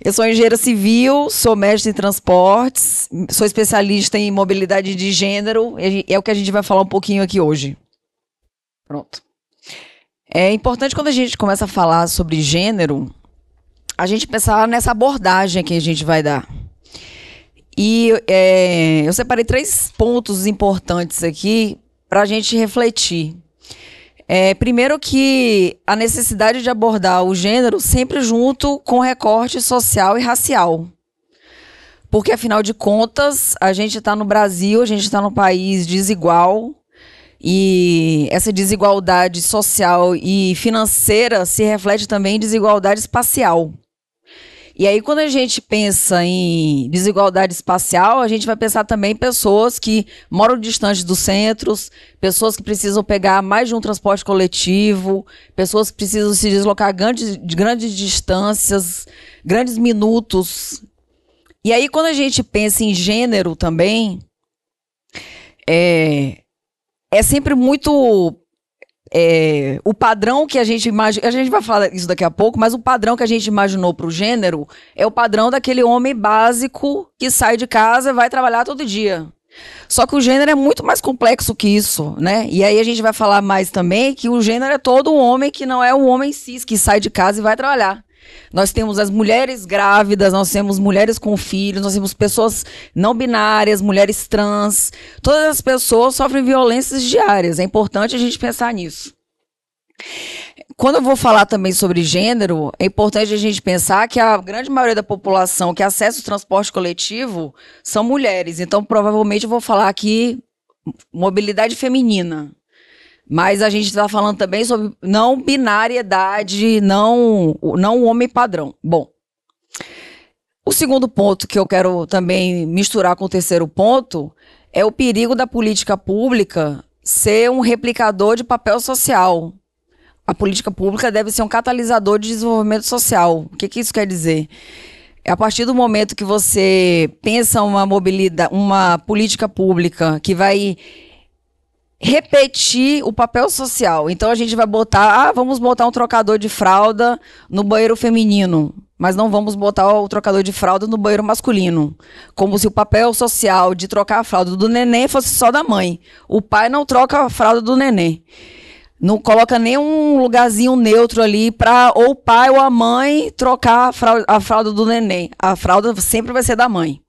Eu sou engenheira civil, sou mestre em transportes, sou especialista em mobilidade de gênero, é o que a gente vai falar um pouquinho aqui hoje. Pronto. É importante, quando a gente começa a falar sobre gênero, a gente pensar nessa abordagem que a gente vai dar. E eu separei 3 pontos importantes aqui para a gente refletir. Primeiro, que a necessidade de abordar o gênero sempre junto com recorte social e racial. Porque, afinal de contas, a gente está no Brasil, a gente está num país desigual, e essa desigualdade social e financeira se reflete também em desigualdade espacial. E aí, quando a gente pensa em desigualdade espacial, a gente vai pensar também em pessoas que moram distantes dos centros, pessoas que precisam pegar mais de um transporte coletivo, pessoas que precisam se deslocar de grandes distâncias, grandes minutos. E aí, quando a gente pensa em gênero também, é sempre muito o padrão que a gente imagina, a gente vai falar isso daqui a pouco, mas o padrão que a gente imaginou para o gênero é o padrão daquele homem básico que sai de casa e vai trabalhar todo dia. Só que o gênero é muito mais complexo que isso, né? E aí a gente vai falar mais também que o gênero é todo um homem que não é o homem cis que sai de casa e vai trabalhar. Nós temos as mulheres grávidas, nós temos mulheres com filhos, nós temos pessoas não binárias, mulheres trans. Todas as pessoas sofrem violências diárias. É importante a gente pensar nisso. Quando eu vou falar também sobre gênero, é importante a gente pensar que a grande maioria da população que acessa o transporte coletivo são mulheres. Então, provavelmente, eu vou falar aqui mobilidade feminina. Mas a gente está falando também sobre não binariedade, não homem padrão. Bom, o segundo ponto que eu quero também misturar com o terceiro ponto é o perigo da política pública ser um replicador de papel social. A política pública deve ser um catalisador de desenvolvimento social. O que isso quer dizer? É a partir do momento que você pensa uma política pública que vai repetir o papel social. Então a gente vai vamos botar um trocador de fralda no banheiro feminino, mas não vamos botar o trocador de fralda no banheiro masculino. Como se o papel social de trocar a fralda do neném fosse só da mãe. O pai não troca a fralda do neném. Não coloca nenhum lugarzinho neutro ali para ou o pai ou a mãe trocar a fralda do neném. A fralda sempre vai ser da mãe.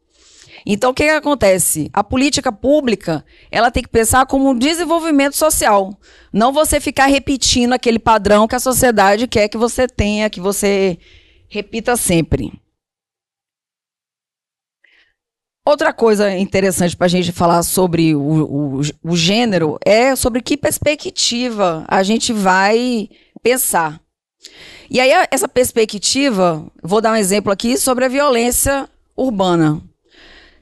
Então, o que acontece? A política pública, ela tem que pensar como um desenvolvimento social. Não você ficar repetindo aquele padrão que a sociedade quer que você tenha, que você repita sempre. Outra coisa interessante para a gente falar sobre o gênero é sobre que perspectiva a gente vai pensar. E aí, essa perspectiva, vou dar um exemplo aqui sobre a violência urbana.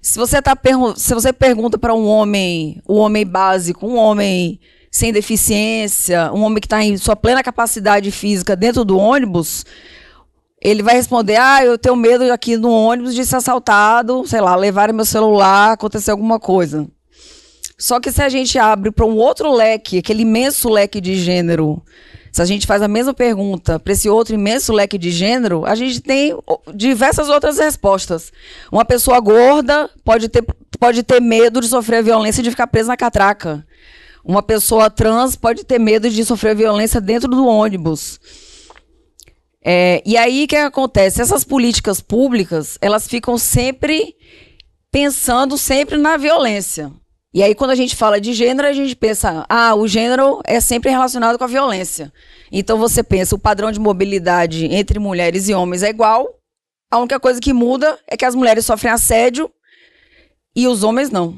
Se você pergunta para um homem básico, um homem sem deficiência, um homem que está em sua plena capacidade física dentro do ônibus, ele vai responder, eu tenho medo aqui no ônibus de ser assaltado, sei lá, levarem meu celular, acontecer alguma coisa. Só que se a gente abre para um outro leque, aquele imenso leque de gênero, se a gente faz a mesma pergunta para esse outro imenso leque de gênero, a gente tem diversas outras respostas. Uma pessoa gorda pode ter medo de sofrer a violência e de ficar presa na catraca. Uma pessoa trans pode ter medo de sofrer violência dentro do ônibus. E aí o que acontece? Essas políticas públicas, elas ficam sempre pensando sempre na violência. E aí quando a gente fala de gênero, a gente pensa, o gênero é sempre relacionado com a violência. Então você pensa, o padrão de mobilidade entre mulheres e homens é igual, a única coisa que muda é que as mulheres sofrem assédio e os homens não.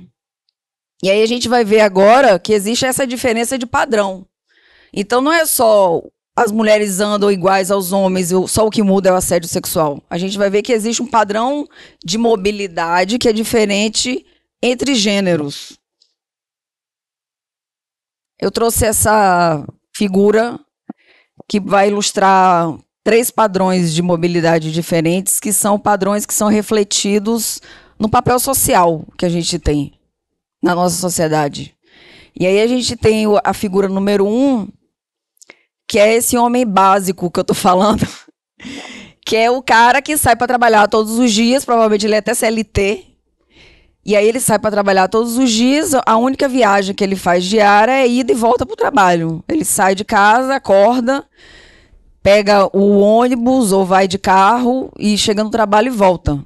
E aí a gente vai ver agora que existe essa diferença de padrão. Então não é só as mulheres andam iguais aos homens, só o que muda é o assédio sexual. A gente vai ver que existe um padrão de mobilidade que é diferente entre gêneros. Eu trouxe essa figura que vai ilustrar 3 padrões de mobilidade diferentes, que são padrões que são refletidos no papel social que a gente tem na nossa sociedade. E aí a gente tem a figura número 1, que é esse homem básico que eu tô falando, que é o cara que sai para trabalhar todos os dias, provavelmente ele é até CLT, e aí ele sai para trabalhar todos os dias, a única viagem que ele faz diária é ida e volta para o trabalho. Ele sai de casa, acorda, pega o ônibus ou vai de carro e chega no trabalho e volta.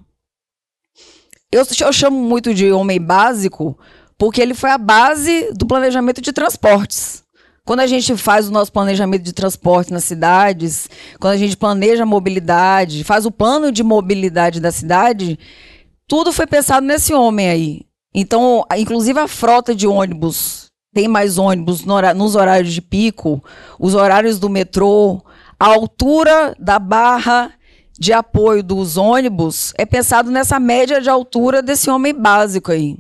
Eu chamo muito de homem básico porque ele foi a base do planejamento de transportes. Quando a gente faz o nosso planejamento de transporte nas cidades, quando a gente planeja a mobilidade, faz o plano de mobilidade da cidade, tudo foi pensado nesse homem aí. Então, inclusive a frota de ônibus, tem mais ônibus nos horários de pico, os horários do metrô, a altura da barra de apoio dos ônibus é pensado nessa média de altura desse homem básico aí.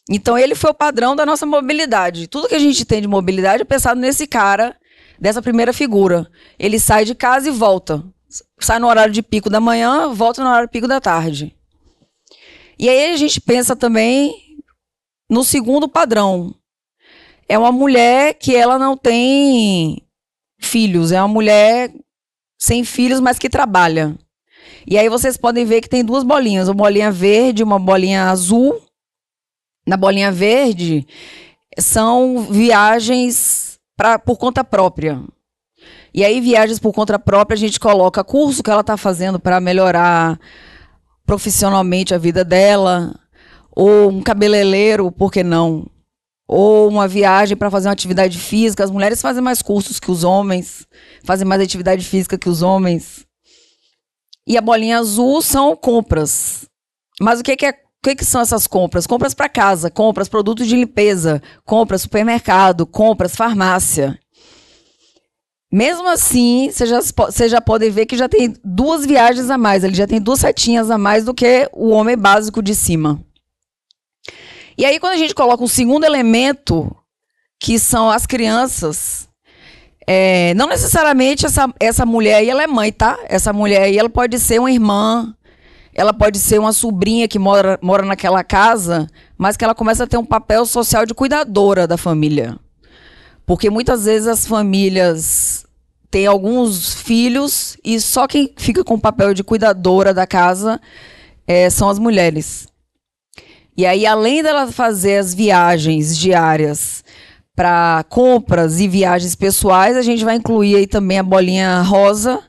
Então, ele foi o padrão da nossa mobilidade. Tudo que a gente tem de mobilidade é pensado nesse cara, dessa primeira figura. Ele sai de casa e volta. Sai no horário de pico da manhã, volta no horário de pico da tarde. E aí a gente pensa também no segundo padrão. É uma mulher que ela não tem filhos. É uma mulher sem filhos, mas que trabalha. E aí vocês podem ver que tem 2 bolinhas. Uma bolinha verde e uma bolinha azul. Na bolinha verde são viagens por conta própria. E aí viagens por conta própria a gente coloca curso que ela está fazendo para melhorar profissionalmente a vida dela, ou um cabeleireiro, por que não? Ou uma viagem para fazer uma atividade física. As mulheres fazem mais cursos que os homens, fazem mais atividade física que os homens. E a bolinha azul são compras. Mas o que são essas compras? Compras para casa, compras produtos de limpeza, compras supermercado, compras farmácia. Mesmo assim, você já pode ver que já tem 2 viagens a mais, ele já tem 2 setinhas a mais do que o homem básico de cima. E aí, quando a gente coloca um segundo elemento, que são as crianças, não necessariamente essa mulher aí ela é mãe, tá? Essa mulher aí ela pode ser uma irmã, ela pode ser uma sobrinha que mora naquela casa, mas que ela começa a ter um papel social de cuidadora da família. Porque muitas vezes as famílias têm alguns filhos e só quem fica com o papel de cuidadora da casa são as mulheres. E aí, além dela fazer as viagens diárias para compras e viagens pessoais, a gente vai incluir aí também a bolinha rosa,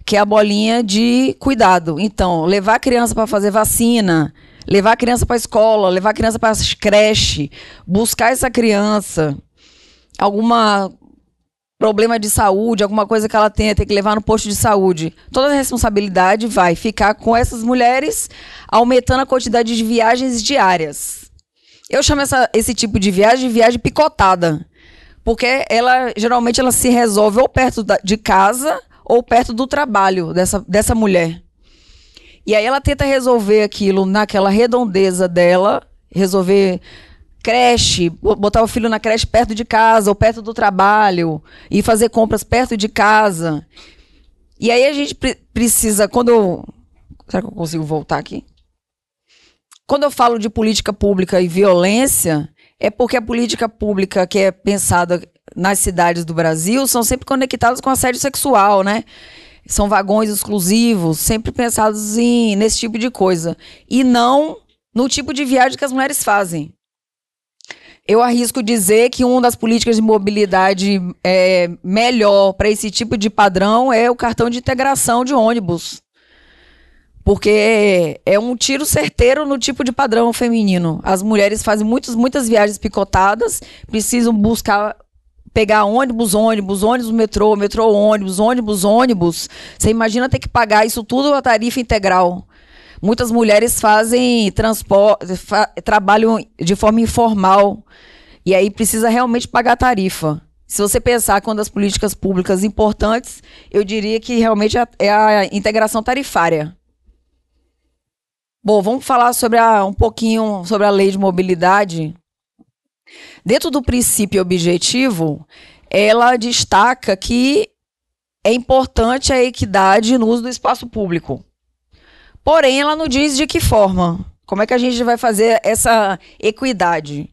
que é a bolinha de cuidado. Então, levar a criança para fazer vacina, levar a criança para a escola, levar a criança para a creche, buscar essa criança, algum problema de saúde, alguma coisa que ela tenha, tem que levar no posto de saúde. Toda a responsabilidade vai ficar com essas mulheres, aumentando a quantidade de viagens diárias. Eu chamo esse tipo de viagem picotada, porque geralmente ela se resolve ou perto de casa ou perto do trabalho dessa mulher. E aí ela tenta resolver aquilo naquela redondeza dela, resolver creche, botar o filho na creche perto de casa ou perto do trabalho e fazer compras perto de casa. E aí a gente precisa, será que eu consigo voltar aqui? Quando eu falo de política pública e violência, é porque a política pública que é pensada nas cidades do Brasil são sempre conectadas com assédio sexual, né? São vagões exclusivos, sempre pensados nesse tipo de coisa. E não no tipo de viagem que as mulheres fazem. Eu arrisco dizer que uma das políticas de mobilidade melhor para esse tipo de padrão é o cartão de integração de ônibus. Porque é um tiro certeiro no tipo de padrão feminino. As mulheres fazem muitas viagens picotadas, precisam pegar ônibus, metrô, ônibus. Você imagina ter que pagar isso tudo a tarifa integral. Muitas mulheres fazem trabalham de forma informal e aí precisa realmente pagar a tarifa. Se você pensar que uma das políticas públicas importantes, eu diria que realmente é a integração tarifária. Bom, vamos falar um pouquinho sobre a lei de mobilidade. Dentro do princípio objetivo, ela destaca que é importante a equidade no uso do espaço público. Porém, ela não diz de que forma. Como é que a gente vai fazer essa equidade?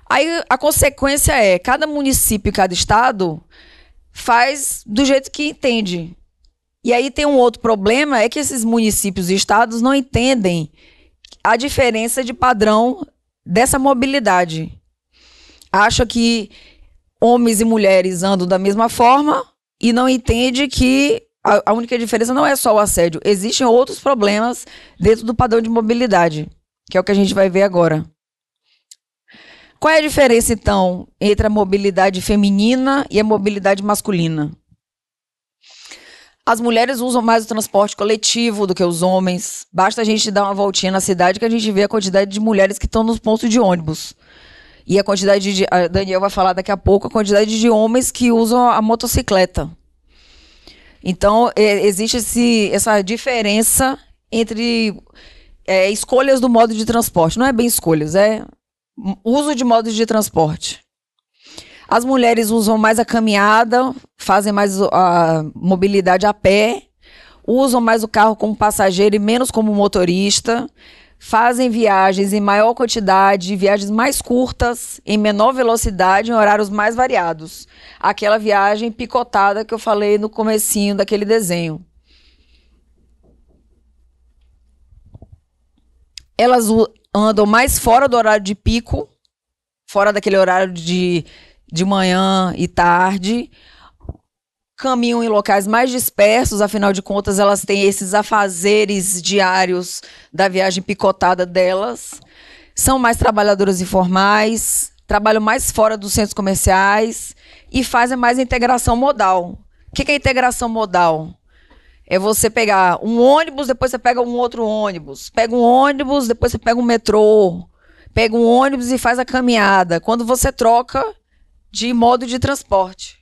Aí a consequência é, cada município e cada estado faz do jeito que entende. E aí tem um outro problema, é que esses municípios e estados não entendem a diferença de padrão dessa mobilidade. Acha que homens e mulheres andam da mesma forma e não entende que a única diferença não é só o assédio. Existem outros problemas dentro do padrão de mobilidade, que é o que a gente vai ver agora. Qual é a diferença, então, entre a mobilidade feminina e a mobilidade masculina? As mulheres usam mais o transporte coletivo do que os homens. Basta a gente dar uma voltinha na cidade que a gente vê a quantidade de mulheres que estão nos pontos de ônibus. E a quantidade a Daniel vai falar daqui a pouco, a quantidade de homens que usam a motocicleta. Então, existe essa diferença entre escolhas do modo de transporte. Não é bem escolhas, é uso de modos de transporte. As mulheres usam mais a caminhada, fazem mais a mobilidade a pé, usam mais o carro como passageiro e menos como motorista, fazem viagens em maior quantidade, viagens mais curtas, em menor velocidade, em horários mais variados. Aquela viagem picotada que eu falei no comecinho daquele desenho. Elas andam mais fora do horário de pico, fora daquele horário de manhã e tarde, caminham em locais mais dispersos, afinal de contas elas têm esses afazeres diários da viagem picotada delas, são mais trabalhadoras informais, trabalham mais fora dos centros comerciais e fazem mais integração modal. O que é integração modal? É você pegar um ônibus, depois você pega um outro ônibus, pega um ônibus, depois você pega um metrô, pega um ônibus e faz a caminhada, quando você troca de modo de transporte.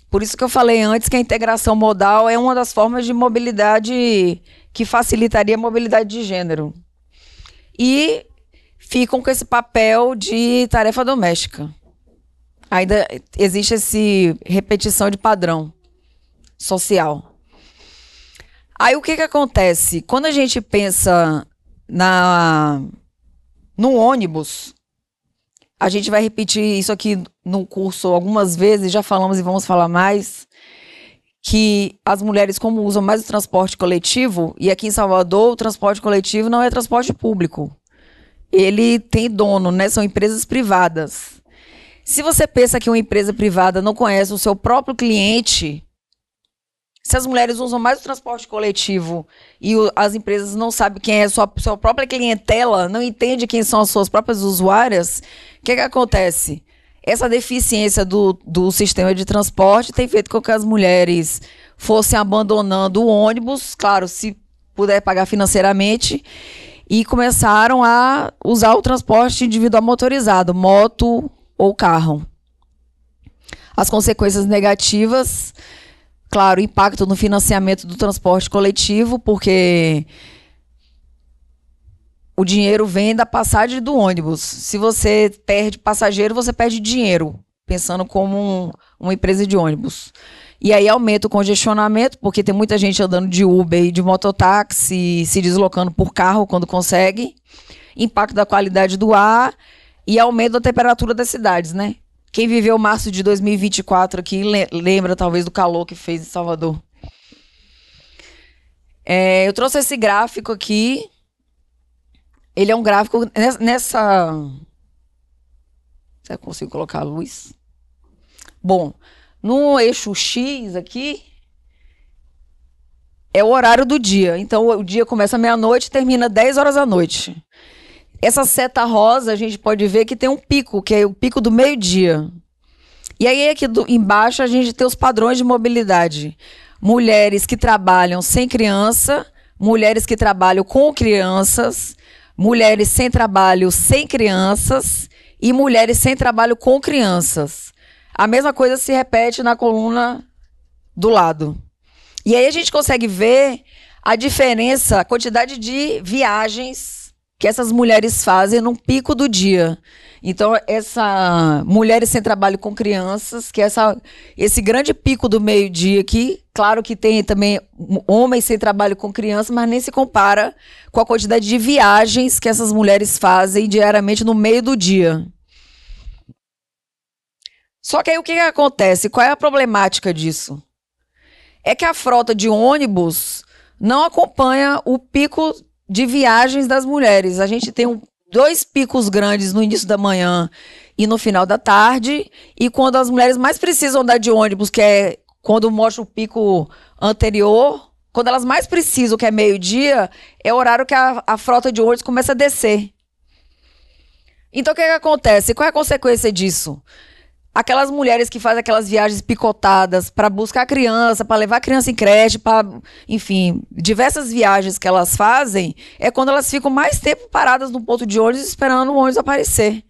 Por isso que eu falei antes que a integração modal é uma das formas de mobilidade que facilitaria a mobilidade de gênero. E ficam com esse papel de tarefa doméstica. Ainda existe essa repetição de padrão social. Aí o que acontece? Quando a gente pensa no ônibus, a gente vai repetir isso aqui no curso algumas vezes, já falamos e vamos falar mais, que as mulheres, como usam mais o transporte coletivo, e aqui em Salvador o transporte coletivo não é transporte público. Ele tem dono, né? São empresas privadas. Se você pensa que uma empresa privada não conhece o seu próprio cliente, se as mulheres usam mais o transporte coletivo e as empresas não sabem quem é a sua própria clientela, não entende quem são as suas próprias usuárias, o que acontece? Essa deficiência do sistema de transporte tem feito com que as mulheres fossem abandonando o ônibus, claro, se puder pagar financeiramente, e começaram a usar o transporte individual motorizado, moto ou carro. As consequências negativas, claro, impacto no financiamento do transporte coletivo, porque o dinheiro vem da passagem do ônibus. Se você perde passageiro, você perde dinheiro, pensando como uma empresa de ônibus. E aí aumenta o congestionamento, porque tem muita gente andando de Uber e de mototáxi, se deslocando por carro quando consegue. Impacto da qualidade do ar e aumento da temperatura das cidades, né? Quem viveu março de 2024 aqui lembra talvez do calor que fez em Salvador. Eu trouxe esse gráfico aqui. Ele é um gráfico nessa... Será que eu consigo colocar a luz? Bom, no eixo X aqui é o horário do dia. Então, o dia começa meia-noite e termina 10 horas da noite. Essa seta rosa, a gente pode ver que tem um pico, que é o pico do meio-dia. E aí, aqui embaixo, a gente tem os padrões de mobilidade. Mulheres que trabalham sem criança, mulheres que trabalham com crianças, mulheres sem trabalho sem crianças e mulheres sem trabalho com crianças. A mesma coisa se repete na coluna do lado. E aí a gente consegue ver a diferença, a quantidade de viagens que essas mulheres fazem no pico do dia. Então, mulheres sem trabalho com crianças, que é esse grande pico do meio-dia aqui, claro que tem também homens sem trabalho com crianças, mas nem se compara com a quantidade de viagens que essas mulheres fazem diariamente no meio do dia. Só que aí o que acontece? Qual é a problemática disso? É que a frota de ônibus não acompanha o pico de viagens das mulheres. A gente tem 2 picos grandes no início da manhã e no final da tarde, e quando as mulheres mais precisam andar de ônibus, que é quando mostra o pico anterior, quando elas mais precisam, que é meio-dia, é o horário que a frota de ônibus começa a descer. Então, o que acontece? Qual é a consequência disso? Aquelas mulheres que fazem aquelas viagens picotadas para buscar criança, para levar a criança em creche, enfim, diversas viagens que elas fazem, é quando elas ficam mais tempo paradas no ponto de ônibus esperando o ônibus aparecer.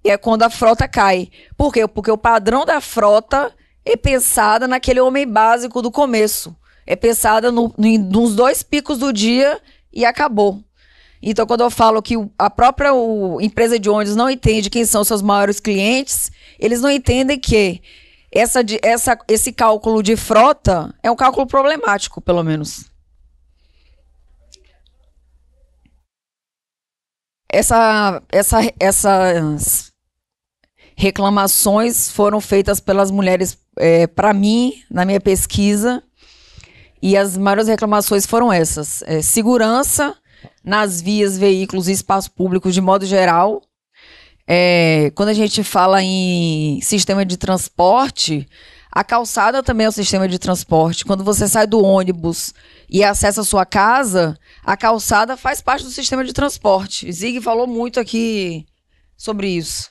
E é quando a frota cai. Por quê? Porque o padrão da frota é pensada naquele homem básico do começo. É pensada nos 2 picos do dia e acabou. Então, quando eu falo que a própria empresa de ônibus não entende quem são seus maiores clientes, eles não entendem que esse cálculo de frota é um cálculo problemático, pelo menos. Essas reclamações foram feitas pelas mulheres para mim, na minha pesquisa, e as maiores reclamações foram essas. Segurança nas vias, veículos e espaços públicos de modo geral. Quando a gente fala em sistema de transporte, a calçada também é um sistema de transporte. Quando você sai do ônibus e acessa a sua casa, a calçada faz parte do sistema de transporte. Zig falou muito aqui sobre isso.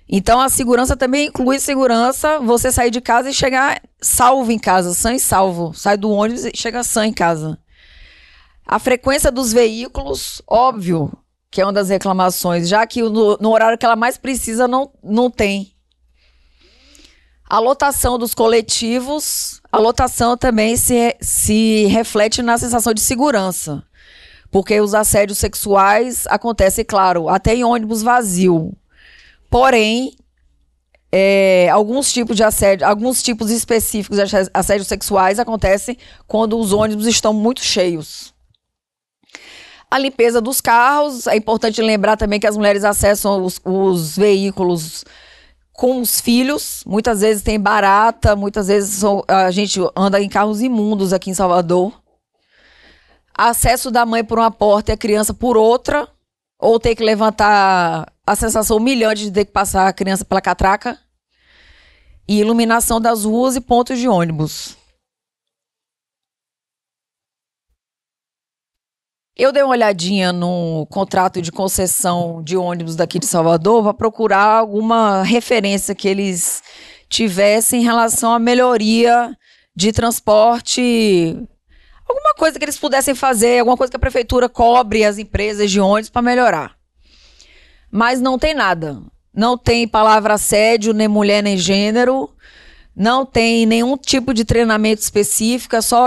Então, a segurança também inclui segurança, você sair de casa e chegar salvo em casa, sã e salvo. Sai do ônibus e chega sã em casa. A frequência dos veículos, óbvio, que é uma das reclamações, já que no horário que ela mais precisa não tem. A lotação dos coletivos, a lotação também se reflete na sensação de segurança, porque os assédios sexuais acontecem, claro, até em ônibus vazio. Porém, alguns tipos de assédio, alguns tipos específicos de assédios sexuais acontecem quando os ônibus estão muito cheios. A limpeza dos carros, é importante lembrar também que as mulheres acessam os veículos com os filhos, muitas vezes tem barata, muitas vezes a gente anda em carros imundos aqui em Salvador. Acesso da mãe por uma porta e a criança por outra, ou ter que levantar a sensação humilhante de ter que passar a criança pela catraca. E iluminação das ruas e pontos de ônibus. Eu dei uma olhadinha no contrato de concessão de ônibus daqui de Salvador para procurar alguma referência que eles tivessem em relação à melhoria de transporte, alguma coisa que eles pudessem fazer, alguma coisa que a prefeitura cobre as empresas de ônibus para melhorar. Mas não tem nada. Não tem palavra assédio, nem mulher, nem gênero. Não tem nenhum tipo de treinamento específico, só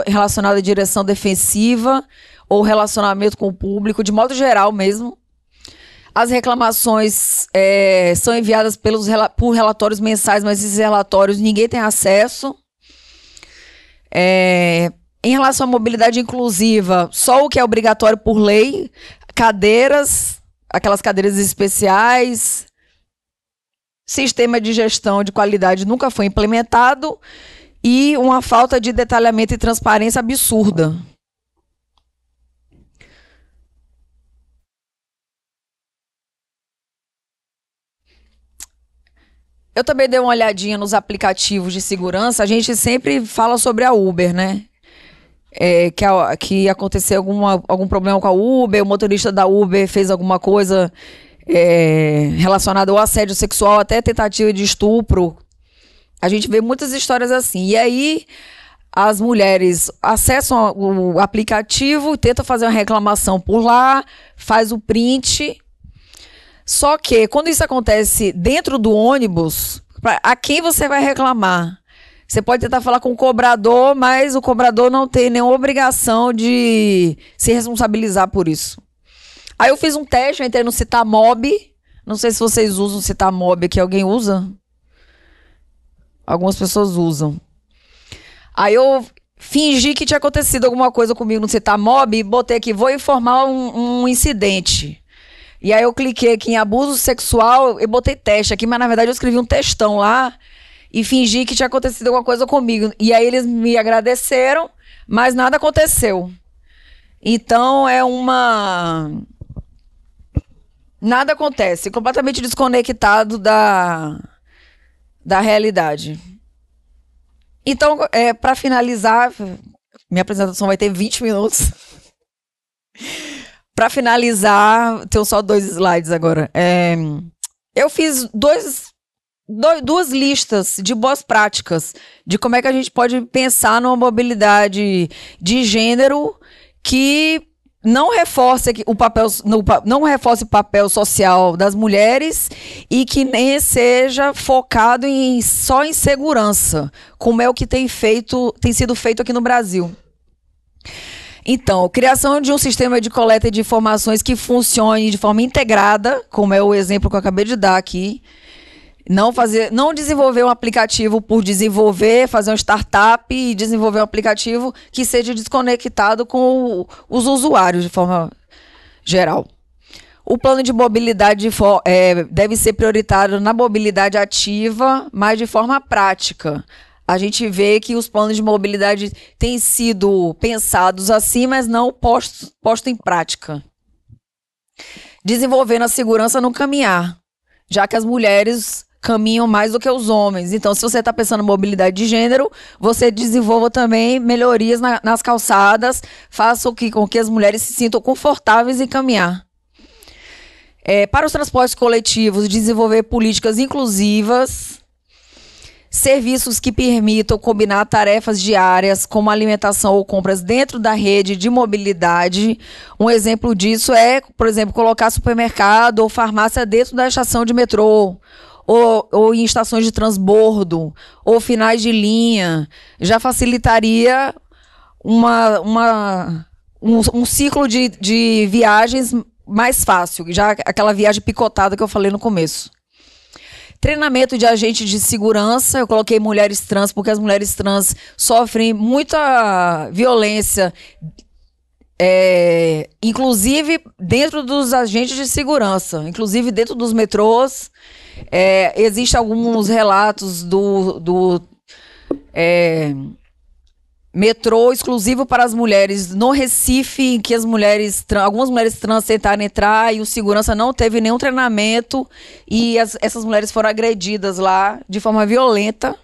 relacionado à direção defensiva ou relacionamento com o público, de modo geral mesmo. As reclamações são enviadas por relatórios mensais, mas esses relatórios ninguém tem acesso. Em relação à mobilidade inclusiva, só o que é obrigatório por lei, cadeiras, aquelas cadeiras especiais, sistema de gestão de qualidade nunca foi implementado e uma falta de detalhamento e transparência absurda. Eu também dei uma olhadinha nos aplicativos de segurança. A gente sempre fala sobre a Uber, né? Que aconteceu algum problema com a Uber, o motorista da Uber fez alguma coisa relacionada ao assédio sexual, até tentativa de estupro. A gente vê muitas histórias assim. E aí, as mulheres acessam o aplicativo, tentam fazer uma reclamação por lá, faz o print. Só que, quando isso acontece dentro do ônibus, a quem você vai reclamar? Você pode tentar falar com o cobrador, mas o cobrador não tem nenhuma obrigação de se responsabilizar por isso. Aí eu fiz um teste, eu entrei no Citamob. Não sei se vocês usam o Citamob aqui. Alguém usa? Algumas pessoas usam. Aí eu fingi que tinha acontecido alguma coisa comigo no Citamob e botei aqui, vou informar um incidente. E aí eu cliquei aqui em abuso sexual e botei teste aqui, mas na verdade eu escrevi um textão lá e fingi que tinha acontecido alguma coisa comigo. E aí eles me agradeceram, mas nada aconteceu. Então nada acontece, completamente desconectado da realidade. Então, para finalizar, minha apresentação vai ter 20 minutos. Para finalizar, tenho só 2 slides agora. Eu fiz duas listas de boas práticas de como é que a gente pode pensar numa mobilidade de gênero que não reforce o papel social das mulheres e que nem seja focado só em segurança, como é o que tem sido feito aqui no Brasil. Então, criação de um sistema de coleta de informações que funcione de forma integrada, como é o exemplo que eu acabei de dar aqui. Não desenvolver um aplicativo por desenvolver, fazer uma startup e desenvolver um aplicativo que seja desconectado com os usuários de forma geral. O plano de mobilidade deve ser prioritário na mobilidade ativa, mas de forma prática. A gente vê que os planos de mobilidade têm sido pensados assim, mas não postos em prática. Desenvolvendo a segurança no caminhar, já que as mulheres caminham mais do que os homens. Então, se você está pensando em mobilidade de gênero, você desenvolva também melhorias nas calçadas, faça com que as mulheres se sintam confortáveis em caminhar. Para os transportes coletivos, desenvolver políticas inclusivas, serviços que permitam combinar tarefas diárias, como alimentação ou compras dentro da rede de mobilidade. Um exemplo disso é, por exemplo, colocar supermercado ou farmácia dentro da estação de metrô, ou em estações de transbordo, ou finais de linha. Já facilitaria um ciclo de viagens mais fácil, já aquela viagem picotada que eu falei no começo. Treinamento de agentes de segurança, eu coloquei mulheres trans, porque as mulheres trans sofrem muita violência, inclusive dentro dos agentes de segurança, inclusive dentro dos metrôs. Existem alguns relatos do metrô exclusivo para as mulheres no Recife, em que algumas mulheres trans tentaram entrar e o segurança não teve nenhum treinamento e essas mulheres foram agredidas lá de forma violenta.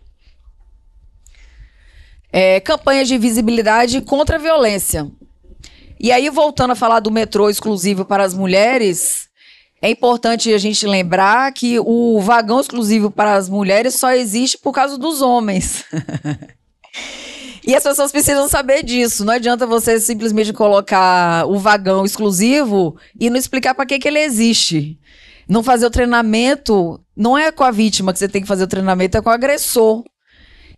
Campanhas de visibilidade contra a violência. E aí, voltando a falar do metrô exclusivo para as mulheres, é importante a gente lembrar que o vagão exclusivo para as mulheres só existe por causa dos homens. E as pessoas precisam saber disso. Não adianta você simplesmente colocar o vagão exclusivo e não explicar para que ele existe. Não fazer o treinamento, não é com a vítima que você tem que fazer o treinamento, é com o agressor.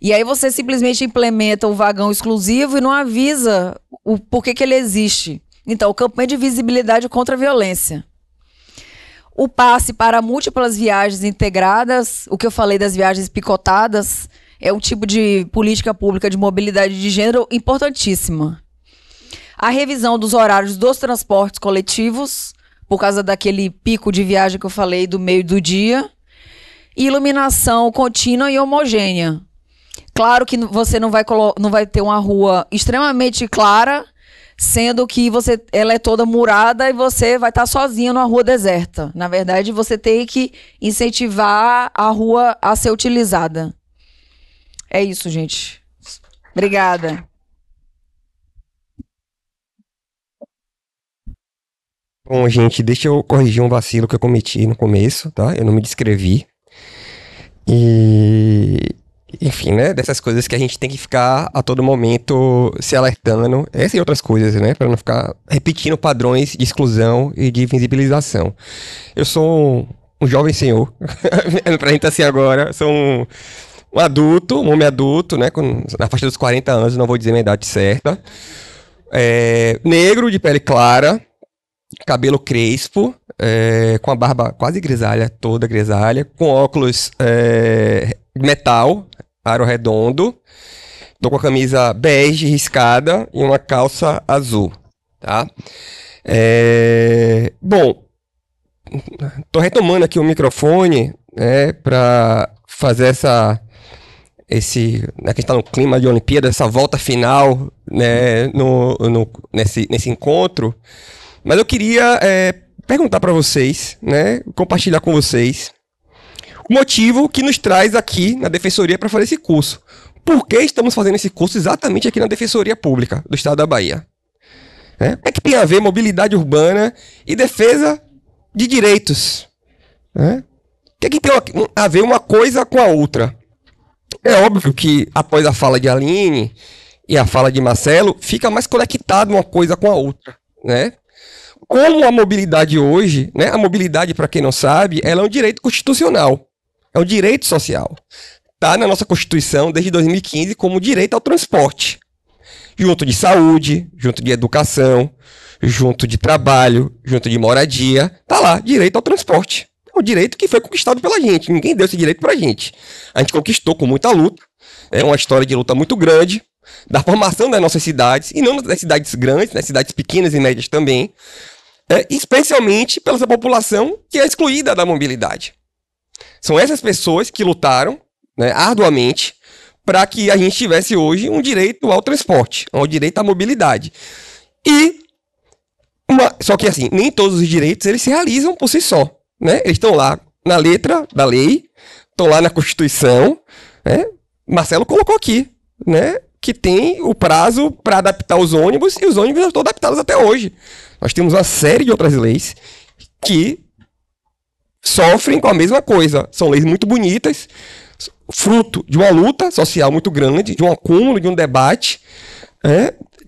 E aí você simplesmente implementa o vagão exclusivo e não avisa o porquê que ele existe. Então, campanha de visibilidade contra a violência. O passe para múltiplas viagens integradas, o que eu falei das viagens picotadas, é um tipo de política pública de mobilidade de gênero importantíssima. A revisão dos horários dos transportes coletivos, por causa daquele pico de viagem que eu falei do meio do dia. Iluminação contínua e homogênea. Claro que você não vai ter uma rua extremamente clara, sendo que ela é toda murada e você vai estar sozinho numa rua deserta. Na verdade, você tem que incentivar a rua a ser utilizada. É isso, gente. Obrigada. Bom, gente, deixa eu corrigir um vacilo que eu cometi no começo, tá? Eu não me descrevi. E... enfim, né? Dessas coisas que a gente tem que ficar a todo momento se alertando. Essas e outras coisas, né? Para não ficar repetindo padrões de exclusão e de invisibilização. Eu sou um jovem senhor. Pra gente assim agora. Sou um adulto, um homem adulto, né? Na faixa dos 40 anos, não vou dizer minha idade certa. Negro, de pele clara. Cabelo crespo. Com a barba quase grisalha, toda grisalha. Com óculos metal, aro redondo. Tô com a camisa bege riscada e uma calça azul, tá? Bom, tô retomando aqui o microfone, para fazer né, que a gente tá no clima de Olimpíada, essa volta final, né, nesse encontro. Mas eu queria perguntar para vocês, né, compartilhar com vocês o motivo que nos traz aqui na Defensoria para fazer esse curso. Por que estamos fazendo esse curso exatamente aqui na Defensoria Pública do Estado da Bahia? O que tem a ver mobilidade urbana e defesa de direitos? O que tem a ver uma coisa com a outra? É óbvio que após a fala de Aline e a fala de Marcelo, fica mais conectado uma coisa com a outra, né? Como a mobilidade hoje, né? A mobilidade, para quem não sabe, ela é um direito constitucional. É um direito social. Está na nossa Constituição desde 2015 como direito ao transporte. Junto de saúde, junto de educação, junto de trabalho, junto de moradia. Está lá, direito ao transporte. É um direito que foi conquistado pela gente. Ninguém deu esse direito pra gente. A gente conquistou com muita luta. É uma história de luta muito grande. Da formação das nossas cidades. E não das cidades grandes, das cidades pequenas e médias também. Especialmente pela essa população que é excluída da mobilidade. São essas pessoas que lutaram, né, arduamente para que a gente tivesse hoje um direito ao transporte, um direito à mobilidade. Só que assim, nem todos os direitos eles se realizam por si só. Né? Eles estão lá na letra da lei, estão lá na Constituição. Né? Marcelo colocou aqui, né, que tem o prazo para adaptar os ônibus e os ônibus não estão adaptados até hoje. Nós temos uma série de outras leis que sofrem com a mesma coisa. São leis muito bonitas, fruto de uma luta social muito grande, de um acúmulo, de um debate,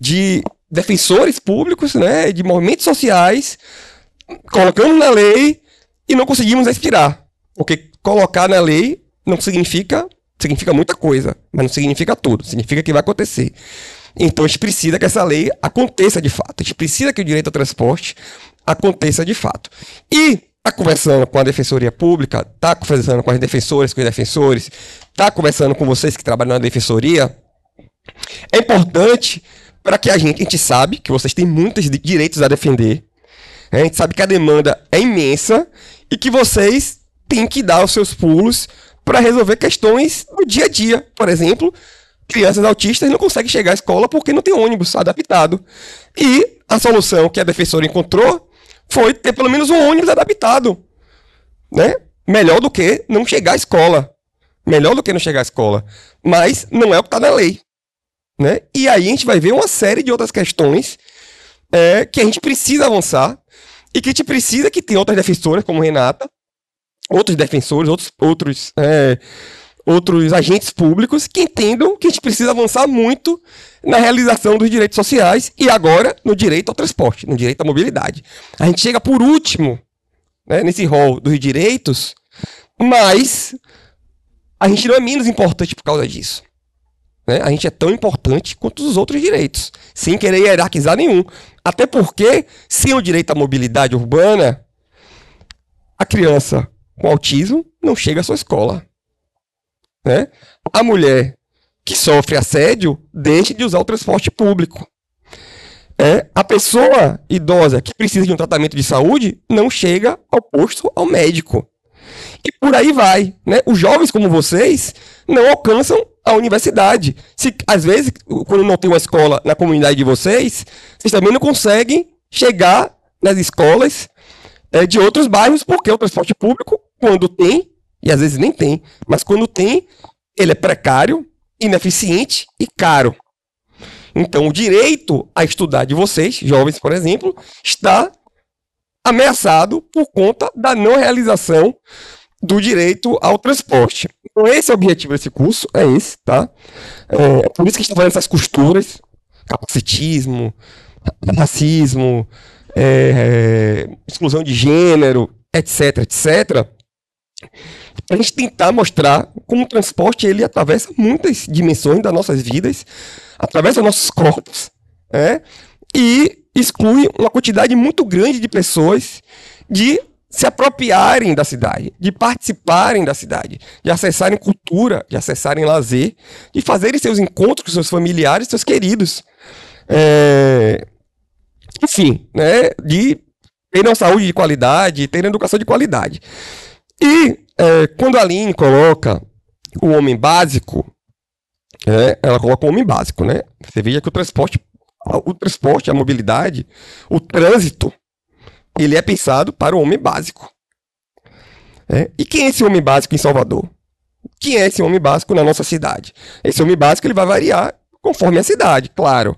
de defensores públicos, né, de movimentos sociais, colocando na lei e não conseguimos respirar. Porque colocar na lei não significa muita coisa, mas não significa tudo, significa que vai acontecer. Então a gente precisa que essa lei aconteça de fato, a gente precisa que o direito ao transporte aconteça de fato. E está conversando com a Defensoria Pública, está conversando com as defensoras, com os defensores, está conversando com vocês que trabalham na Defensoria. É importante para que a gente sabe que vocês têm muitos direitos a defender, né? A gente sabe que a demanda é imensa e que vocês têm que dar os seus pulos para resolver questões do dia a dia. Por exemplo, crianças autistas não conseguem chegar à escola porque não tem ônibus adaptado. E a solução que a Defensora encontrou foi ter pelo menos um ônibus adaptado, né? Melhor do que não chegar à escola. Melhor do que não chegar à escola. Mas não é o que está na lei, né? E aí a gente vai ver uma série de outras questões que a gente precisa avançar e que a gente precisa que tenha outras defensoras, como Renata, outros defensores, outros agentes públicos que entendam que a gente precisa avançar muito na realização dos direitos sociais e agora no direito ao transporte, no direito à mobilidade. A gente chega por último, né, nesse rol dos direitos, mas a gente não é menos importante por causa disso. Né? A gente é tão importante quanto os outros direitos, sem querer hierarquizar nenhum. Até porque, sem o direito à mobilidade urbana, a criança com autismo não chega à sua escola. Né? A mulher que sofre assédio deixa de usar o transporte público. A pessoa idosa que precisa de um tratamento de saúde não chega ao posto, ao médico. E por aí vai. Né? Os jovens como vocês não alcançam a universidade. Às vezes, quando não tem uma escola na comunidade de vocês, vocês também não conseguem chegar nas escolas de outros bairros, porque o transporte público, quando tem, e às vezes nem tem, mas quando tem, ele é precário, ineficiente e caro. Então, o direito a estudar de vocês, jovens, por exemplo, está ameaçado por conta da não realização do direito ao transporte. Então, esse é o objetivo desse curso, é esse, tá? É por isso que a gente está fazendo essas costuras, capacitismo, racismo, exclusão de gênero, etc, etc, para a gente tentar mostrar como o transporte ele atravessa muitas dimensões das nossas vidas, atravessa nossos corpos, e exclui uma quantidade muito grande de pessoas de se apropriarem da cidade, de participarem da cidade, de acessarem cultura, de acessarem lazer, de fazerem seus encontros com seus familiares, seus queridos. Enfim, né, de terem uma saúde de qualidade, terem educação de qualidade. E quando a Aline coloca o homem básico, ela coloca o homem básico, né? Você veja que o transporte, a mobilidade, o trânsito, ele é pensado para o homem básico. E quem é esse homem básico em Salvador? Quem é esse homem básico na nossa cidade? Esse homem básico ele vai variar conforme a cidade, claro.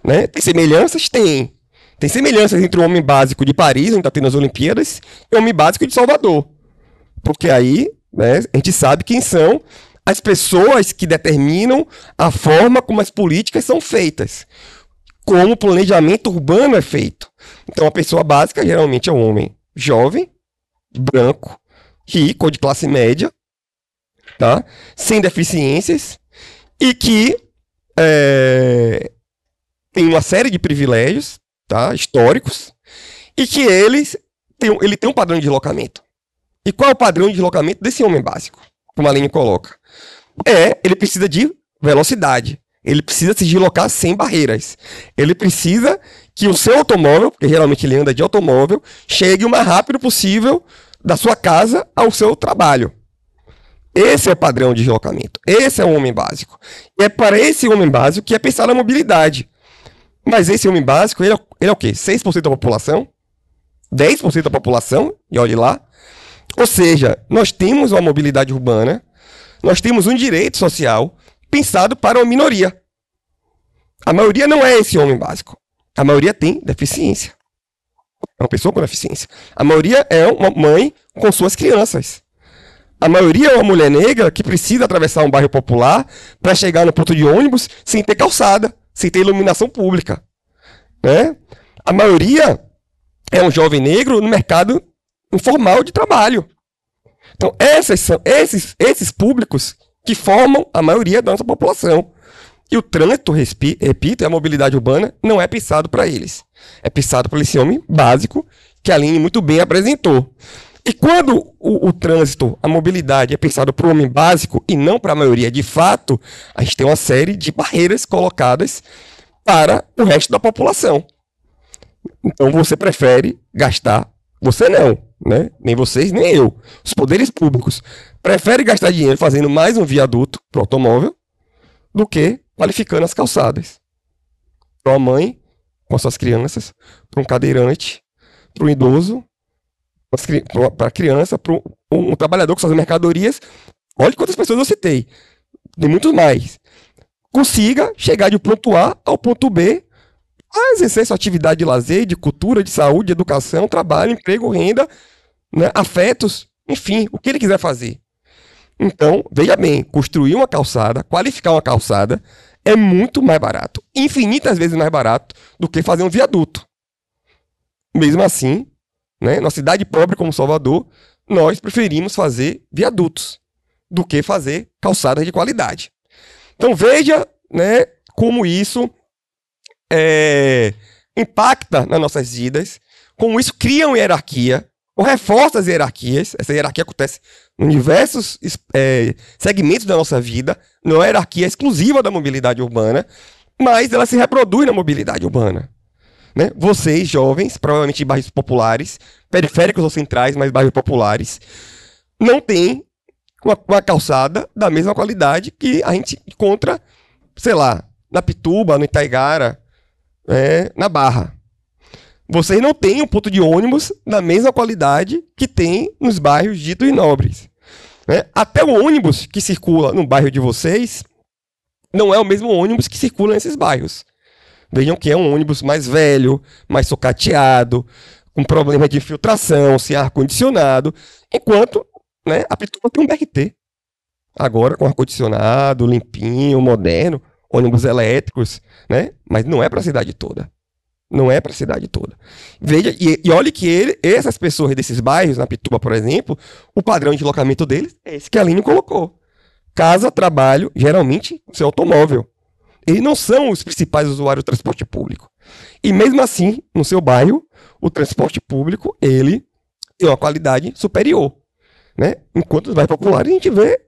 Né? Tem semelhanças? Tem. Tem semelhanças entre o homem básico de Paris, onde está tendo as Olimpíadas, e o homem básico de Salvador. Porque aí, né, a gente sabe quem são as pessoas que determinam a forma como as políticas são feitas, como o planejamento urbano é feito. Então, a pessoa básica geralmente é um homem jovem, branco, rico ou de classe média, tá? Sem deficiências, e que tem uma série de privilégios, tá? Históricos, e que ele tem um padrão de deslocamento. E qual é o padrão de deslocamento desse homem básico? Como a Aline coloca. Ele precisa de velocidade. Ele precisa se deslocar sem barreiras. Ele precisa que o seu automóvel, porque geralmente ele anda de automóvel, chegue o mais rápido possível da sua casa ao seu trabalho. Esse é o padrão de deslocamento. Esse é o homem básico. E é para esse homem básico que é pensar na mobilidade. Mas esse homem básico, ele é o quê? 6% da população? 10% da população? E olhe lá. Ou seja, nós temos uma mobilidade urbana, nós temos um direito social pensado para uma minoria. A maioria não é esse homem básico. A maioria tem deficiência. É uma pessoa com deficiência. A maioria é uma mãe com suas crianças. A maioria é uma mulher negra que precisa atravessar um bairro popular para chegar no ponto de ônibus sem ter calçada, sem ter iluminação pública. Né? A maioria é um jovem negro no mercado informal de trabalho. Então, são esses públicos que formam a maioria da nossa população. E o trânsito, repito, e a mobilidade urbana não é pensado para eles. É pensado para esse homem básico que a Aline muito bem apresentou. E quando o trânsito, a mobilidade é pensado para o homem básico e não para a maioria de fato, a gente tem uma série de barreiras colocadas para o resto da população. Então você prefere gastar, você não, né? Nem vocês, nem eu. Os poderes públicos preferem gastar dinheiro fazendo mais um viaduto para o automóvel do que qualificando as calçadas. Para uma mãe com suas crianças, para um cadeirante, para um idoso, para a criança, para um trabalhador com suas mercadorias. Olha quantas pessoas eu citei. Tem muitos mais. Consiga chegar de ponto A ao ponto B a exercer sua atividade de lazer, de cultura, de saúde, de educação, trabalho, emprego, renda, né, afetos, enfim, o que ele quiser fazer. Então, veja bem, construir uma calçada, qualificar uma calçada, é muito mais barato, infinitas vezes mais barato do que fazer um viaduto. Mesmo assim, né, na cidade pobre como Salvador, nós preferimos fazer viadutos do que fazer calçadas de qualidade. Então veja, né, como isso impacta nas nossas vidas, como isso cria uma hierarquia, ou reforça as hierarquias. Essa hierarquia acontece em diversos segmentos da nossa vida, não é uma hierarquia exclusiva da mobilidade urbana, mas ela se reproduz na mobilidade urbana. Né? Vocês, jovens, provavelmente em bairros populares, periféricos ou centrais, mas bairros populares, não têm uma calçada da mesma qualidade que a gente encontra, sei lá, na Pituba, no Itaigara, na Barra. Vocês não têm um ponto de ônibus da mesma qualidade que tem nos bairros ditos nobres. Né? Até o ônibus que circula no bairro de vocês não é o mesmo ônibus que circula nesses bairros. Vejam que é um ônibus mais velho, mais socateado, com problema de infiltração, sem ar-condicionado, enquanto, né, a Pituba tem um BRT. Agora com ar-condicionado, limpinho, moderno, ônibus elétricos, né? Mas não é para a cidade toda. Não é para a cidade toda. Veja, e olhe que essas pessoas desses bairros, na Pituba, por exemplo, o padrão de deslocamento deles é esse que a Aline colocou. Casa, trabalho, geralmente seu automóvel. Eles não são os principais usuários do transporte público. E mesmo assim, no seu bairro, o transporte público, ele tem uma qualidade superior. Né? Enquanto os bairros populares, a gente vê,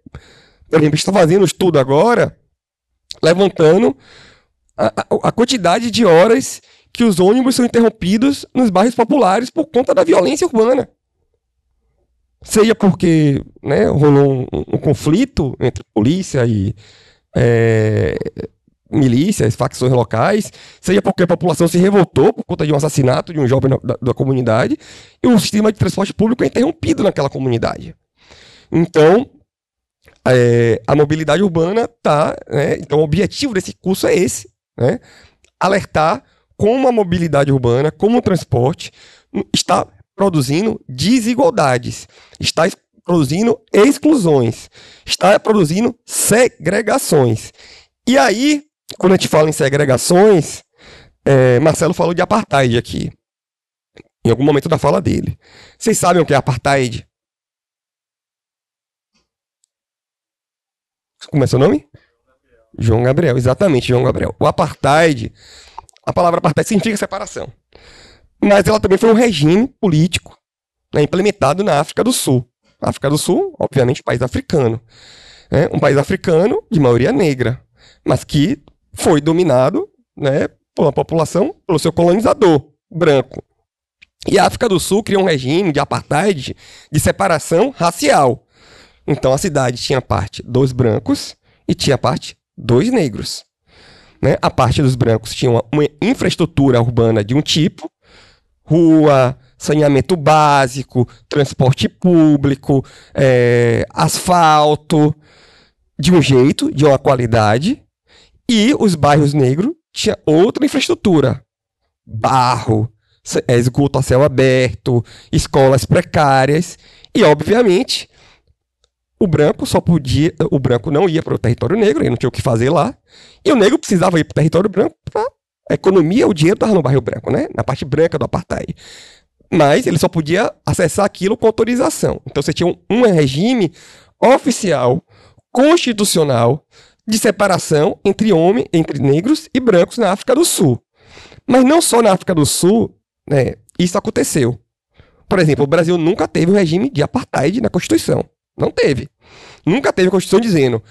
por exemplo, está fazendo um estudo agora, levantando a quantidade de horas que os ônibus são interrompidos nos bairros populares por conta da violência urbana. Seja porque, né, rolou um conflito entre polícia e milícias, facções locais, seja porque a população se revoltou por conta de um assassinato de um jovem da comunidade, e o sistema de transporte público é interrompido naquela comunidade. Então, a mobilidade urbana está... Né, então, o objetivo desse curso é esse, né, alertar como a mobilidade urbana, como o transporte, está produzindo desigualdades, está produzindo exclusões, está produzindo segregações. E aí, quando a gente fala em segregações, Marcelo falou de apartheid aqui, em algum momento da fala dele. Vocês sabem o que é apartheid? Como é seu nome? João Gabriel, exatamente, João Gabriel. O apartheid, a palavra apartheid significa separação. Mas ela também foi um regime político, né, implementado na África do Sul. A África do Sul, obviamente, país africano. Um país africano de maioria negra, mas que foi dominado, né, por uma população, pelo seu colonizador branco. E a África do Sul criou um regime de apartheid de separação racial. Então a cidade tinha parte dos brancos e tinha parte dos negros. Né? A parte dos brancos tinha uma infraestrutura urbana de um tipo, rua, saneamento básico, transporte público, asfalto, de um jeito, de uma qualidade, e os bairros negros tinham outra infraestrutura, barro, esgoto a céu aberto, escolas precárias, e obviamente o branco não ia para o território negro, ele não tinha o que fazer lá, e o negro precisava ir para o território branco para a economia, o dinheiro estava no bairro branco, né? Na parte branca do apartheid. Mas ele só podia acessar aquilo com autorização. Então você tinha um regime oficial, constitucional, de separação entre negros e brancos na África do Sul. Mas não só na África do Sul, né, isso aconteceu. Por exemplo, o Brasil nunca teve um regime de apartheid na Constituição. Não teve. Nunca teve a Constituição dizendo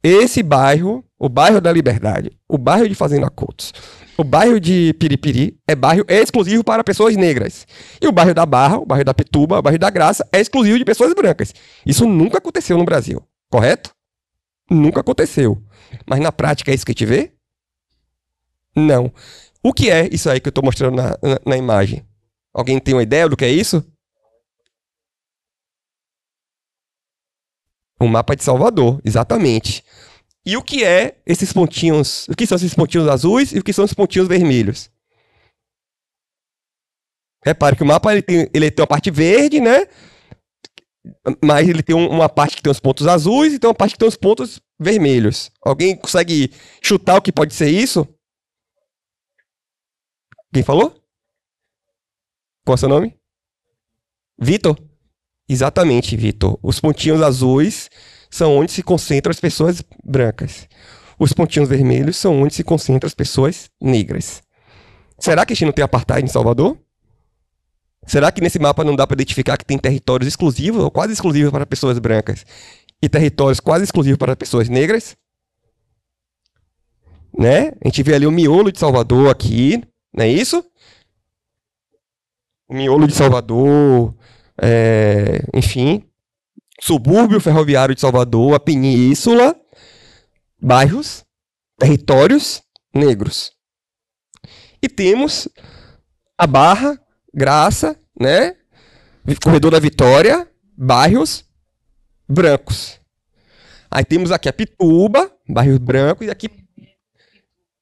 esse bairro, o bairro da Liberdade, o bairro de Fazenda Coutos, o bairro de Piripiri é bairro exclusivo para pessoas negras. E o bairro da Barra, o bairro da Pituba, o bairro da Graça é exclusivo de pessoas brancas. Isso nunca aconteceu no Brasil, correto? Nunca aconteceu. Mas na prática é isso que a gente vê? Não. O que é isso aí que eu estou mostrando na imagem? Alguém tem uma ideia do que é isso? O mapa de Salvador, exatamente. E o que é esses pontinhos? O que são esses pontinhos azuis e o que são os pontinhos vermelhos? Repare que o mapa ele tem uma parte verde, né? Mas ele tem uma parte que tem os pontos azuis e tem uma parte que tem os pontos vermelhos. Alguém consegue chutar o que pode ser isso? Quem falou? Qual é o seu nome? Vitor? Exatamente, Vitor. Os pontinhos azuis são onde se concentram as pessoas brancas. Os pontinhos vermelhos são onde se concentram as pessoas negras. Será que a gente não tem apartheid em Salvador? Será que nesse mapa não dá para identificar que tem territórios exclusivos ou quase exclusivos para pessoas brancas e territórios quase exclusivos para pessoas negras? Né? A gente vê ali o miolo de Salvador aqui, não é isso? O miolo de Salvador, enfim, subúrbio ferroviário de Salvador, a península, bairros, territórios negros. E temos a Barra, Graça, né? Corredor da Vitória, bairros brancos. Aí temos aqui a Pituba, bairros brancos, e aqui,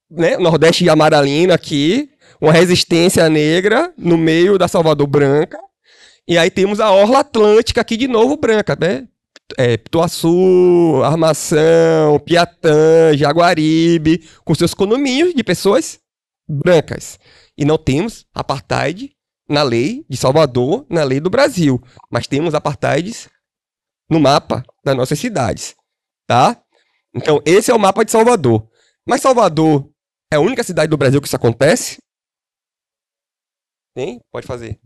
né, Nordeste e Amaralina aqui, uma resistência negra no meio da Salvador branca. E aí temos a Orla Atlântica aqui de novo branca, né? Pituaçu, Armação, Piatã, Jaguaribe, com seus condomínios de pessoas brancas. E não temos apartheid na lei de Salvador, na lei do Brasil. Mas temos apartheids no mapa das nossas cidades, tá? Então, esse é o mapa de Salvador. Mas Salvador é a única cidade do Brasil que isso acontece? Sim? Pode fazer.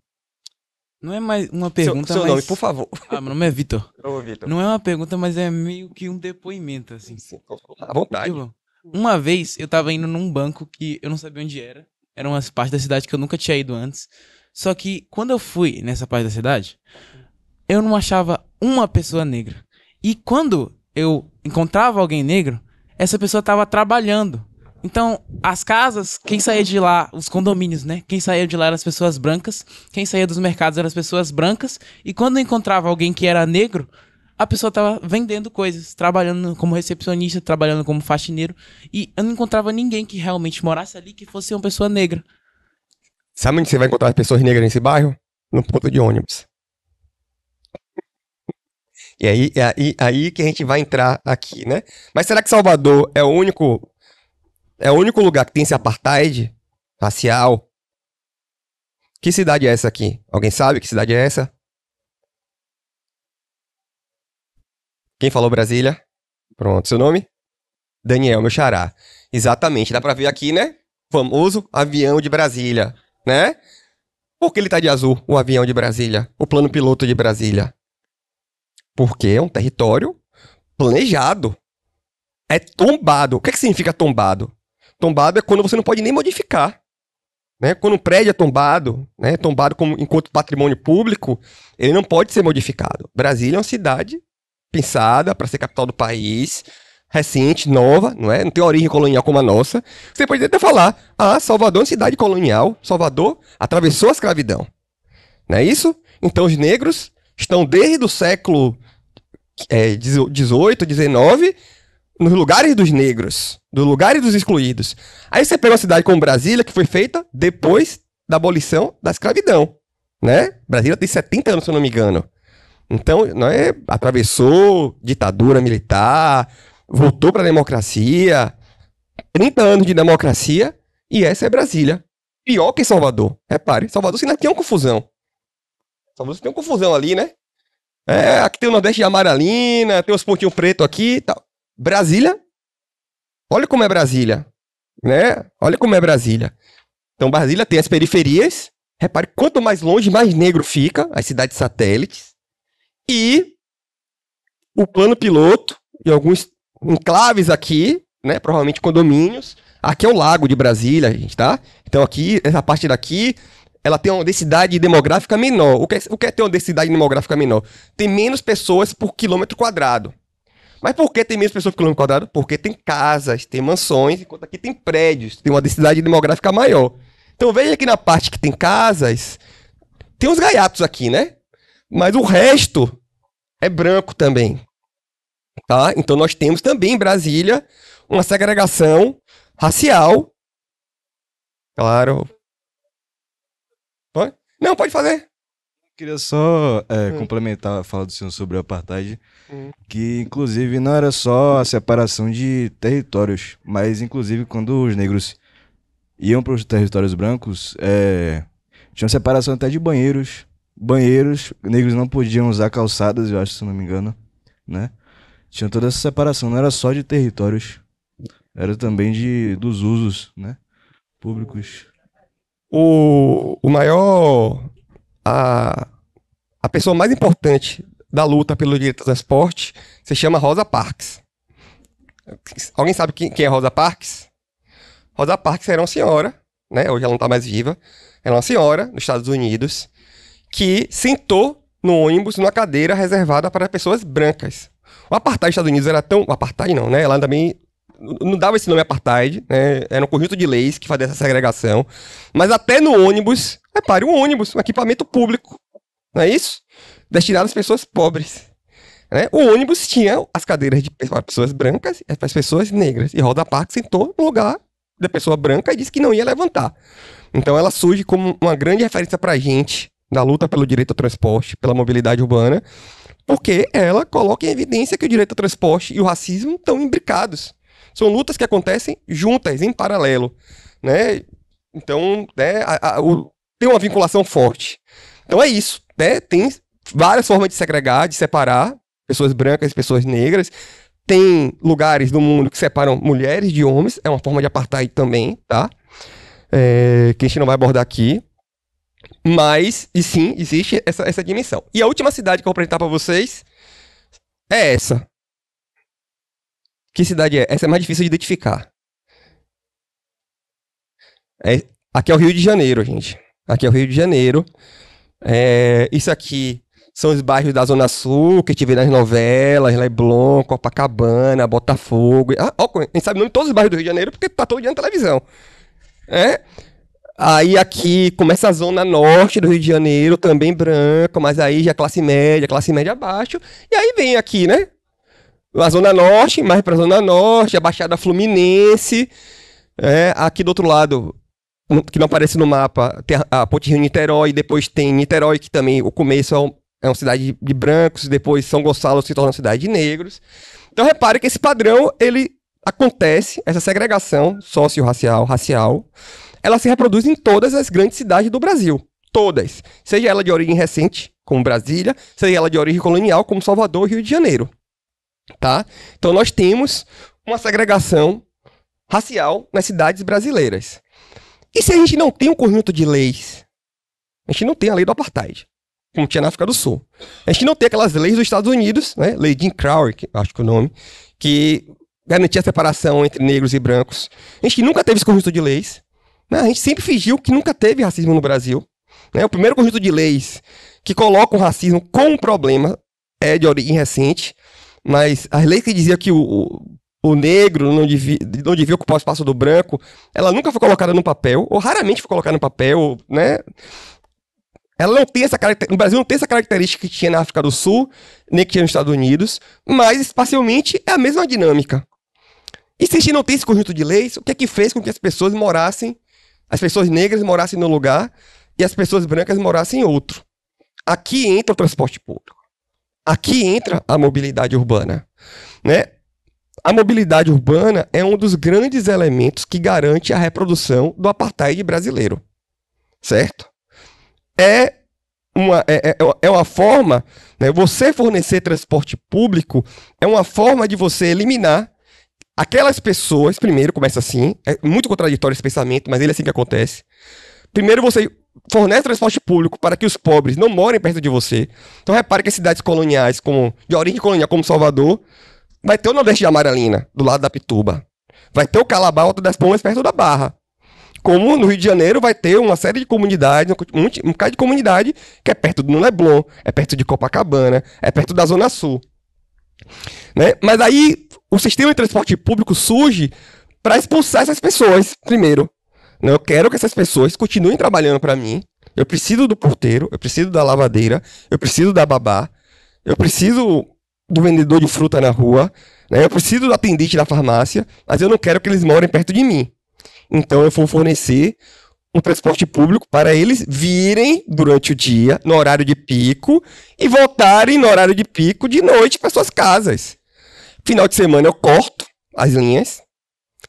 Não é mais uma pergunta, seu mas... nome, por favor. Meu nome é Vitor. Ô, Vitor. Não é uma pergunta, mas é meio que um depoimento, assim. Sim, à vontade. Uma vez, eu tava indo num banco que eu não sabia onde era. Era uma parte da cidade que eu nunca tinha ido antes. Só que, quando eu fui nessa parte da cidade, eu não achava uma pessoa negra. E quando eu encontrava alguém negro, essa pessoa tava trabalhando. Então, as casas, quem saía de lá, os condomínios, né? Quem saía de lá eram as pessoas brancas, quem saía dos mercados eram as pessoas brancas, e quando eu encontrava alguém que era negro, a pessoa estava vendendo coisas, trabalhando como recepcionista, trabalhando como faxineiro, e eu não encontrava ninguém que realmente morasse ali que fosse uma pessoa negra. Sabe onde você vai encontrar pessoas negras nesse bairro? No ponto de ônibus. E aí que a gente vai entrar aqui, né? Mas será que Salvador é o único lugar que tem esse apartheid racial? Que cidade é essa aqui? Alguém sabe que cidade é essa? Quem falou Brasília? Pronto, seu nome? Daniel, meu xará. Exatamente, dá pra ver aqui, né? Famoso avião de Brasília, né? Por que ele tá de azul, o avião de Brasília? O plano piloto de Brasília? Porque é um território planejado. É tombado. O que significa tombado? Tombado é quando você não pode nem modificar. Né? Quando um prédio é tombado, né? Tombado enquanto patrimônio público, ele não pode ser modificado. Brasília é uma cidade pensada para ser capital do país, recente, nova, não é? Não tem origem colonial como a nossa. Você pode até falar, Salvador é uma cidade colonial, Salvador atravessou a escravidão. Não é isso? Então os negros estão desde o século 18, 19, nos lugares dos negros, dos lugares dos excluídos. Aí você pega uma cidade como Brasília, que foi feita depois da abolição da escravidão, né? Brasília tem 70 anos, se eu não me engano. Então, atravessou ditadura militar, voltou para a democracia, 30 anos de democracia, e essa é Brasília. Pior que Salvador. Repare, Salvador você ainda tem uma confusão. Salvador você tem uma confusão ali, né? Aqui tem o Nordeste de Amaralina, tem os pontinhos pretos aqui e tal. Brasília, olha como é Brasília, né? Olha como é Brasília. Então, Brasília tem as periferias. Repare, quanto mais longe, mais negro fica, as cidades satélites. E o plano piloto, e alguns enclaves aqui, né? Provavelmente condomínios. Aqui é o Lago de Brasília, gente, tá? Então, aqui, essa parte daqui, ela tem uma densidade demográfica menor. O que é ter uma densidade demográfica menor? Tem menos pessoas por quilômetro quadrado. Mas por que tem menos pessoas por quilômetro quadrado? Porque tem casas, tem mansões, enquanto aqui tem prédios, tem uma densidade demográfica maior. Então veja aqui na parte que tem casas, tem uns gaiatos aqui, né? Mas o resto é branco também. Tá? Então nós temos também em Brasília uma segregação racial. Claro. Pode? Não, pode fazer. Queria só complementar a fala do senhor sobre o apartheid, que inclusive não era só a separação de territórios, mas inclusive quando os negros iam para os territórios brancos, tinha separação até de banheiros. Banheiros, negros não podiam usar calçadas, eu acho, se não me engano, né? Tinha toda essa separação, não era só de territórios, era também dos usos, né, públicos. o maior, a pessoa mais importante da luta pelo direito ao transporte se chama Rosa Parks. Alguém sabe quem é Rosa Parks? Rosa Parks era uma senhora, né? Hoje ela não está mais viva. Era uma senhora nos Estados Unidos que sentou no ônibus numa cadeira reservada para pessoas brancas. O apartheid dos Estados Unidos era tão... O apartheid não, né? Ela também não dava esse nome apartheid, né? Era um conjunto de leis que fazia essa segregação. Mas até no ônibus, repare, um ônibus, um equipamento público, não é isso? Destinado às pessoas pobres. Né? O ônibus tinha as cadeiras para pessoas brancas e para as pessoas negras. E Rosa Parks sentou no lugar da pessoa branca e disse que não ia levantar. Então ela surge como uma grande referência para a gente na luta pelo direito ao transporte, pela mobilidade urbana, porque ela coloca em evidência que o direito ao transporte e o racismo estão imbricados. São lutas que acontecem juntas, em paralelo. Né? Então, né, tem uma vinculação forte. Então é isso. Né? Tem várias formas de segregar, de separar pessoas brancas e pessoas negras. Tem lugares no mundo que separam mulheres de homens. É uma forma de apartheid também, tá? Que a gente não vai abordar aqui. Mas, e sim, existe essa dimensão. E a última cidade que eu vou apresentar para vocês é essa. Que cidade é? Essa é mais difícil de identificar. Aqui é o Rio de Janeiro, gente. Aqui é o Rio de Janeiro. Isso aqui são os bairros da Zona Sul, que a gente vê nas novelas, Leblon, Copacabana, Botafogo. A gente sabe o nome de todos os bairros do Rio de Janeiro porque tá todo dia na televisão. Aí aqui começa a Zona Norte do Rio de Janeiro, também branca, mas aí já classe média abaixo. E aí vem aqui, né? A Zona Norte, mais pra Zona Norte, a Baixada Fluminense. Aqui do outro lado, que não aparece no mapa, tem a Ponte Rio-Niterói, e depois tem Niterói, que também o começo é uma cidade de brancos, depois São Gonçalo se torna uma cidade de negros. Então repare que esse padrão, ele acontece, essa segregação socio-racial, racial, ela se reproduz em todas as grandes cidades do Brasil. Todas. Seja ela de origem recente, como Brasília, seja ela de origem colonial, como Salvador e Rio de Janeiro. Tá? Então nós temos uma segregação racial nas cidades brasileiras. E se a gente não tem um conjunto de leis, a gente não tem a lei do apartheid, como tinha na África do Sul. A gente não tem aquelas leis dos Estados Unidos, né? Lei Jim Crow, acho que é o nome, que garantia a separação entre negros e brancos. A gente nunca teve esse conjunto de leis. Né? A gente sempre fingiu que nunca teve racismo no Brasil. Né? O primeiro conjunto de leis que coloca o racismo como problema é de origem recente, mas as leis que diziam que o negro não devia ocupar o espaço do branco, ela nunca foi colocada no papel, ou raramente foi colocada no papel, né? Ela não tem essa característica, no Brasil não tem essa característica que tinha na África do Sul, nem que tinha nos Estados Unidos, mas espacialmente é a mesma dinâmica. E se a gente não tem esse conjunto de leis, o que é que fez com que as pessoas negras morassem num lugar e as pessoas brancas morassem em outro? Aqui entra o transporte público. Aqui entra a mobilidade urbana. Né? A mobilidade urbana é um dos grandes elementos que garante a reprodução do apartheid brasileiro. Certo? É uma forma, né, você fornecer transporte público é uma forma de você eliminar aquelas pessoas. Primeiro, começa assim, é muito contraditório esse pensamento, mas ele é assim que acontece. Primeiro, você fornece transporte público para que os pobres não morem perto de você. Então, repare que as cidades coloniais, de origem colonial, como Salvador, vai ter o Nordeste de Amaralina, do lado da Pituba. Vai ter o Calabar, Alto das Pombas, perto da Barra. Como no Rio de Janeiro vai ter uma série de comunidades, um bocado de comunidade que é perto do Leblon, é perto de Copacabana, é perto da Zona Sul. Né? Mas aí o sistema de transporte público surge para expulsar essas pessoas, primeiro. Eu quero que essas pessoas continuem trabalhando para mim. Eu preciso do porteiro, eu preciso da lavadeira, eu preciso da babá, eu preciso do vendedor de fruta na rua, né? Eu preciso do atendente da farmácia, mas eu não quero que eles morem perto de mim. Então eu vou fornecer um transporte público para eles virem durante o dia, no horário de pico, e voltarem no horário de pico de noite para suas casas. Final de semana eu corto as linhas,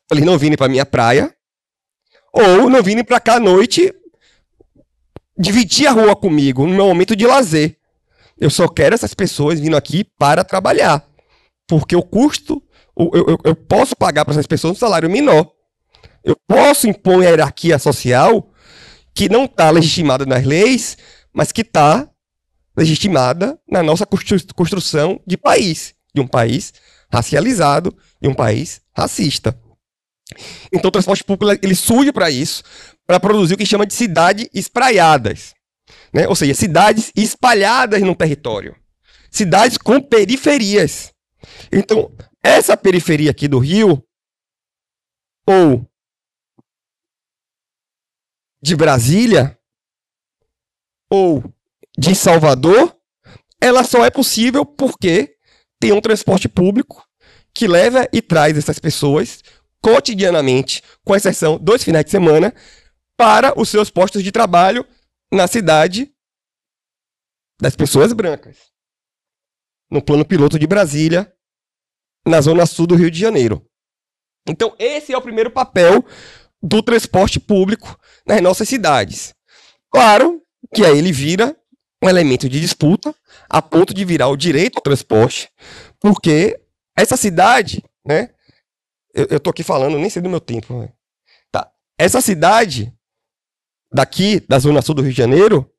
para eles não virem para minha praia, ou não virem para cá à noite dividir a rua comigo no meu momento de lazer. Eu só quero essas pessoas vindo aqui para trabalhar, porque o custo, eu posso pagar para essas pessoas um salário menor. Eu posso impor uma hierarquia social que não está legitimada nas leis, mas que está legitimada na nossa construção de um país racializado, de um país racista. Então o transporte público ele surge para isso, para produzir o que chama de cidades espraiadas, né? Ou seja, cidades espalhadas no território, cidades com periferias. Então, essa periferia aqui do Rio, ou de Brasília, ou de Salvador, ela só é possível porque tem um transporte público que leva e traz essas pessoas cotidianamente, com exceção dos finais de semana, para os seus postos de trabalho na cidade das pessoas brancas. No plano piloto de Brasília, na zona sul do Rio de Janeiro. Então, esse é o primeiro papel do transporte público nas nossas cidades. Claro que aí ele vira um elemento de disputa, a ponto de virar o direito ao transporte, porque essa cidade, né? Eu tô aqui falando, nem sei do meu tempo. Né? Tá. Essa cidade daqui, da zona sul do Rio de Janeiro,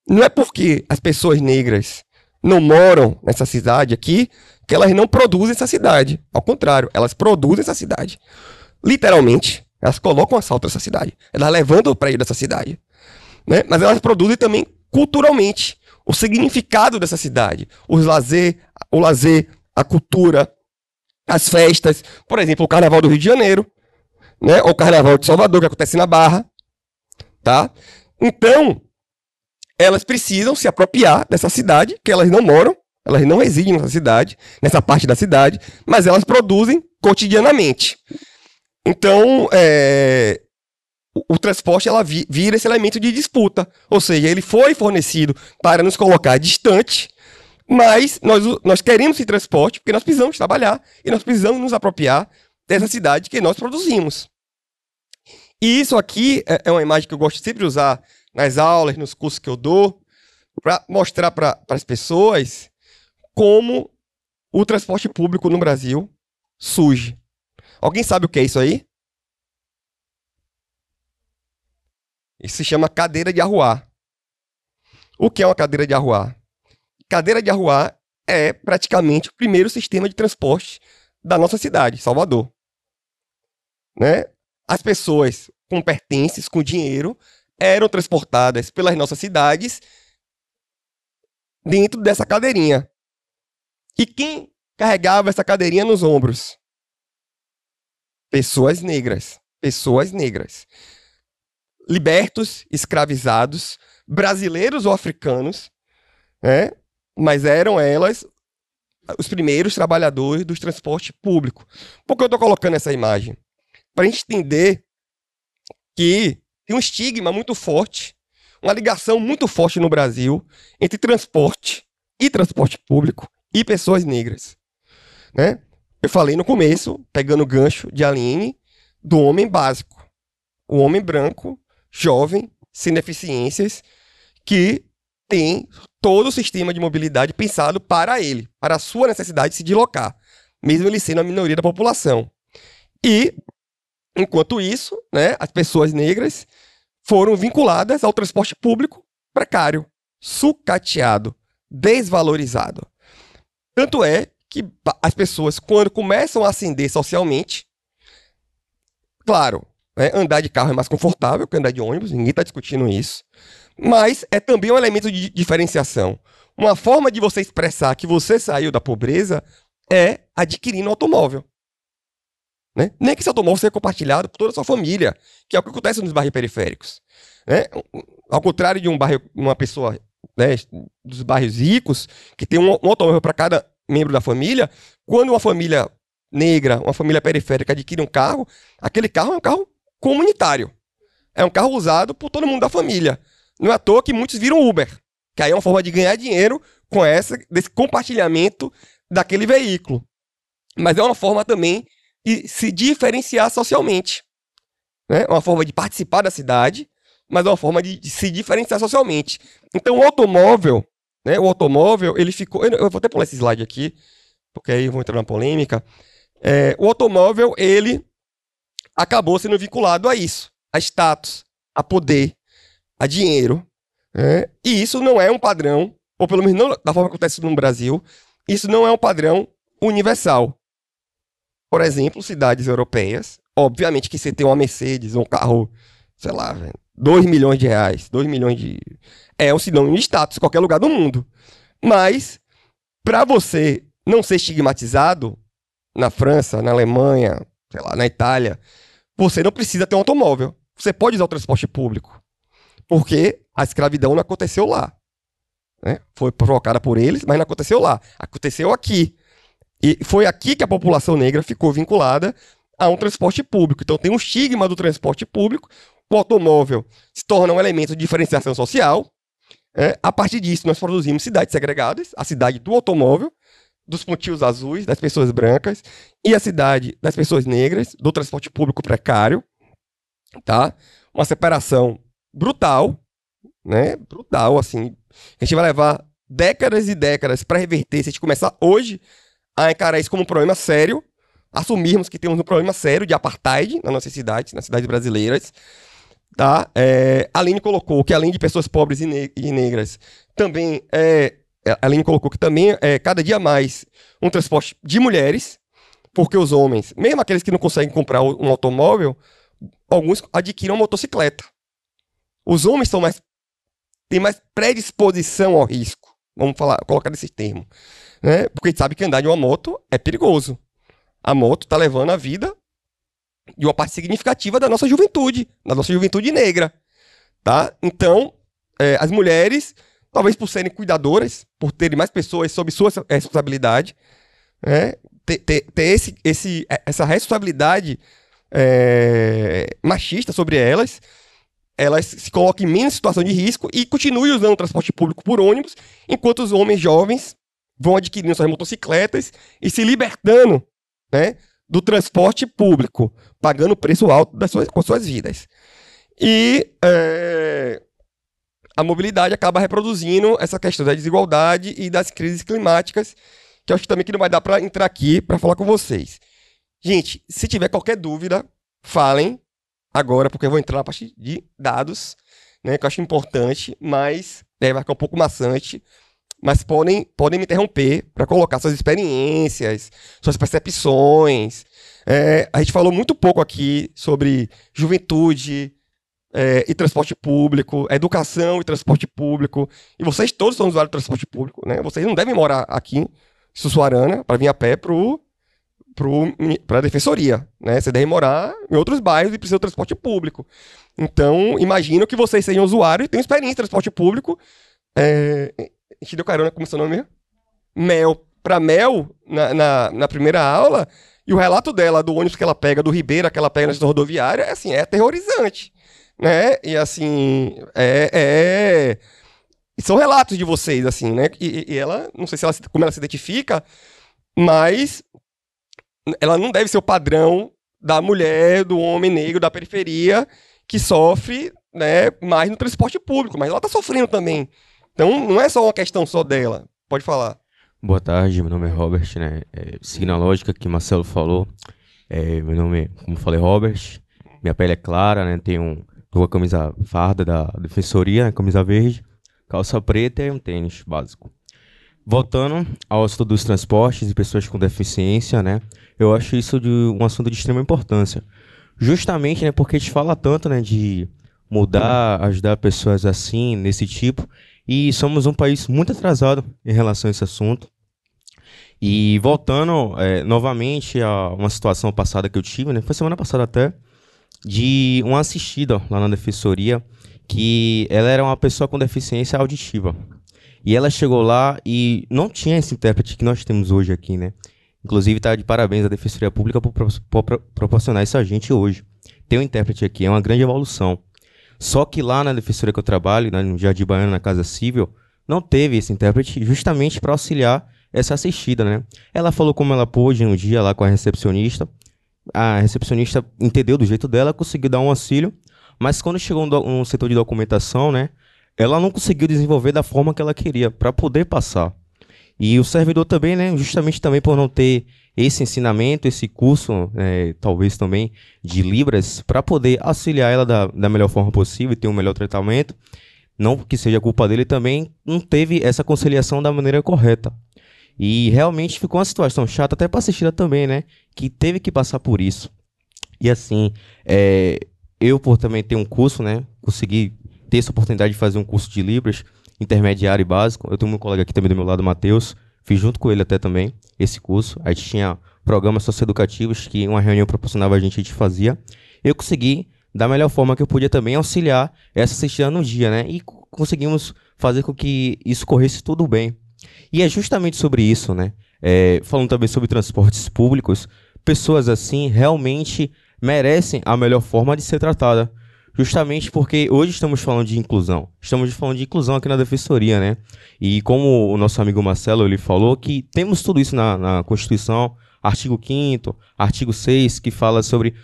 não é porque as pessoas negras não moram nessa cidade aqui, que elas não produzem essa cidade. Ao contrário, elas produzem essa cidade. Literalmente, elas colocam assalto nessa cidade. Elas levantam o prédio dessa cidade. Né? Mas elas produzem também culturalmente o significado dessa cidade. O lazer, a cultura, as festas. Por exemplo, o Carnaval do Rio de Janeiro, né? Ou o Carnaval de Salvador, que acontece na Barra. Tá? Então, elas precisam se apropriar dessa cidade, que elas não moram, elas não residem nessa cidade, nessa parte da cidade, mas elas produzem cotidianamente. Então, o transporte ela vira esse elemento de disputa. Ou seja, ele foi fornecido para nos colocar distante, mas nós queremos esse transporte porque nós precisamos trabalhar e nós precisamos nos apropriar dessa cidade que nós produzimos. E isso aqui é uma imagem que eu gosto sempre de usar nas aulas, nos cursos que eu dou, para mostrar para as pessoas como o transporte público no Brasil surge. Alguém sabe o que é isso aí? Isso se chama cadeira de arruar. O que é uma cadeira de arruar? Cadeira de arruar é praticamente o primeiro sistema de transporte da nossa cidade, Salvador. Né? As pessoas com pertences, com dinheiro, eram transportadas pelas nossas cidades dentro dessa cadeirinha. E quem carregava essa cadeirinha nos ombros? Pessoas negras. Pessoas negras. Libertos, escravizados, brasileiros ou africanos, né? Mas eram elas os primeiros trabalhadores do transporte público. Por que eu estou colocando essa imagem? Para a gente entender que tem um estigma muito forte, uma ligação muito forte no Brasil entre transporte e transporte público e pessoas negras. Né? Eu falei no começo, pegando o gancho de Aline, do homem básico. O homem branco, jovem, sem deficiências, que tem todo o sistema de mobilidade pensado para ele, para a sua necessidade de se deslocar, mesmo ele sendo a minoria da população. E, enquanto isso, né, as pessoas negras foram vinculadas ao transporte público precário, sucateado, desvalorizado. Tanto é que as pessoas, quando começam a ascender socialmente, claro, né, andar de carro é mais confortável que andar de ônibus, ninguém está discutindo isso, mas é também um elemento de diferenciação. Uma forma de você expressar que você saiu da pobreza é adquirindo um automóvel. Né? Nem que esse automóvel seja compartilhado por toda a sua família, que é o que acontece nos bairros periféricos. Né? Ao contrário de uma pessoa, né, dos bairros ricos, que tem um automóvel para cada membro da família, quando uma família negra, uma família periférica adquire um carro, aquele carro é um carro comunitário. É um carro usado por todo mundo da família. Não é à toa que muitos viram Uber, que aí é uma forma de ganhar dinheiro com desse compartilhamento daquele veículo. Mas é uma forma também de se diferenciar socialmente. Né? É uma forma de participar da cidade, mas é uma forma de se diferenciar socialmente. Então o automóvel, ele ficou... Eu vou até pular esse slide aqui, porque aí eu vou entrar na polêmica. O automóvel, ele acabou sendo vinculado a isso, a status, a poder. a dinheiro, né? E isso não é um padrão, ou pelo menos não da forma que acontece no Brasil, isso não é um padrão universal. Por exemplo, cidades europeias, obviamente que você tem uma Mercedes, um carro, sei lá, velho, 2 milhões de reais, 2 milhões de... É um sinônimo de status em qualquer lugar do mundo. Mas, para você não ser estigmatizado, na França, na Alemanha, sei lá, na Itália, você não precisa ter um automóvel. Você pode usar o transporte público. Porque a escravidão não aconteceu lá. Né? Foi provocada por eles, mas não aconteceu lá. Aconteceu aqui. E foi aqui que a população negra ficou vinculada a um transporte público. Então tem um estigma do transporte público. O automóvel se torna um elemento de diferenciação social. A partir disso, nós produzimos cidades segregadas. A cidade do automóvel, dos pontinhos azuis, das pessoas brancas, e a cidade das pessoas negras, do transporte público precário. Tá? Uma separação brutal, né? Brutal, assim. A gente vai levar décadas e décadas para reverter. Se a gente começar hoje a encarar isso como um problema sério, assumirmos que temos um problema sério de apartheid nas nossas cidades, nas cidades brasileiras. Tá? A Aline colocou que, além de pessoas pobres e negras, também a Aline colocou que também é cada dia mais um transporte de mulheres, porque os homens, mesmo aqueles que não conseguem comprar um automóvel, alguns adquirem uma motocicleta. Os homens têm mais predisposição ao risco. Vamos colocar desse termo. Né? Porque a gente sabe que andar de uma moto é perigoso. A moto está levando a vida de uma parte significativa da nossa juventude negra. Tá? Então, as mulheres, talvez por serem cuidadoras, por terem mais pessoas sob sua responsabilidade, ter essa responsabilidade machista sobre elas se colocam em menos situação de risco e continuem usando o transporte público por ônibus, enquanto os homens jovens vão adquirindo suas motocicletas e se libertando, né, do transporte público, pagando preço alto com suas vidas. E a mobilidade acaba reproduzindo essa questão da desigualdade e das crises climáticas, que eu acho também que não vai dar para entrar aqui para falar com vocês. Gente, se tiver qualquer dúvida, falem agora, porque eu vou entrar na parte de dados, né, que eu acho importante, mas vai ficar um pouco maçante. Mas podem me interromper para colocar suas experiências, suas percepções. A gente falou muito pouco aqui sobre juventude e transporte público, educação e transporte público. E vocês todos são usuários de transporte público, né? Vocês não devem morar aqui em Sussuarana para vir a pé para a defensoria, né? Vocês devem morar em outros bairros e precisam de transporte público. Então, imagino que vocês sejam usuários e tenham experiência em transporte público. A gente deu carona, como é seu nome mesmo? Mel. Pra Mel, na primeira aula, e o relato dela, do ônibus que ela pega, do Ribeira que ela pega na rodoviária, é aterrorizante. Né? E assim, são relatos de vocês, assim, né? E ela, não sei como ela se identifica, mas ela não deve ser o padrão da mulher, do homem negro, da periferia, que sofre, né, mais no transporte público, mas ela tá sofrendo também. Então, não é só uma questão só dela. Pode falar. Boa tarde, meu nome é Robert, né? Seguindo a lógica que Marcelo falou, meu nome, como falei, Robert. Minha pele é clara, né? Tenho uma camisa farda da defensoria, né? Camisa verde, calça preta e um tênis básico. Voltando ao assunto dos transportes e pessoas com deficiência, né? Eu acho isso um assunto de extrema importância. Justamente, né? Porque a gente fala tanto, né? De mudar, ajudar pessoas assim, nesse tipo. E somos um país muito atrasado em relação a esse assunto. E voltando novamente a uma situação passada que eu tive, né? Foi semana passada até, de uma assistida lá na defensoria, que ela era uma pessoa com deficiência auditiva. E ela chegou lá e não tinha esse intérprete que nós temos hoje aqui, né? Inclusive, tá de parabéns à Defensoria Pública por proporcionar isso a gente hoje. Ter um intérprete aqui é uma grande evolução. Só que lá na defensoria que eu trabalho, no Jardim Baiano, na Casa Civil, não teve esse intérprete justamente para auxiliar essa assistida, né? Ela falou como ela pôde um dia lá com a recepcionista. A recepcionista entendeu do jeito dela, conseguiu dar um auxílio, mas quando chegou no setor de documentação, né, ela não conseguiu desenvolver da forma que ela queria para poder passar. E o servidor também, né, justamente também por não ter esse ensinamento, esse curso, talvez também de Libras, para poder auxiliar ela da melhor forma possível e ter um melhor tratamento. Não que seja culpa dele, também não teve essa conciliação da maneira correta. E realmente ficou uma situação chata até para assistir também, né? Que teve que passar por isso. E assim, eu por também ter um curso, né? Consegui ter essa oportunidade de fazer um curso de Libras, intermediário e básico. Eu tenho um colega aqui também do meu lado, Matheus. Fiz junto com ele até também esse curso. A gente tinha programas socioeducativos que uma reunião proporcionava a gente fazia. Eu consegui, da melhor forma que eu podia também, auxiliar essa assistida no dia, né? E conseguimos fazer com que isso corresse tudo bem. E é justamente sobre isso, né? Falando também sobre transportes públicos, pessoas assim realmente merecem a melhor forma de ser tratada. Justamente porque hoje estamos falando de inclusão. Estamos falando de inclusão aqui na Defensoria, né? E como o nosso amigo Marcelo ele falou, que temos tudo isso na Constituição, artigo 5º, artigo 6, que fala sobre...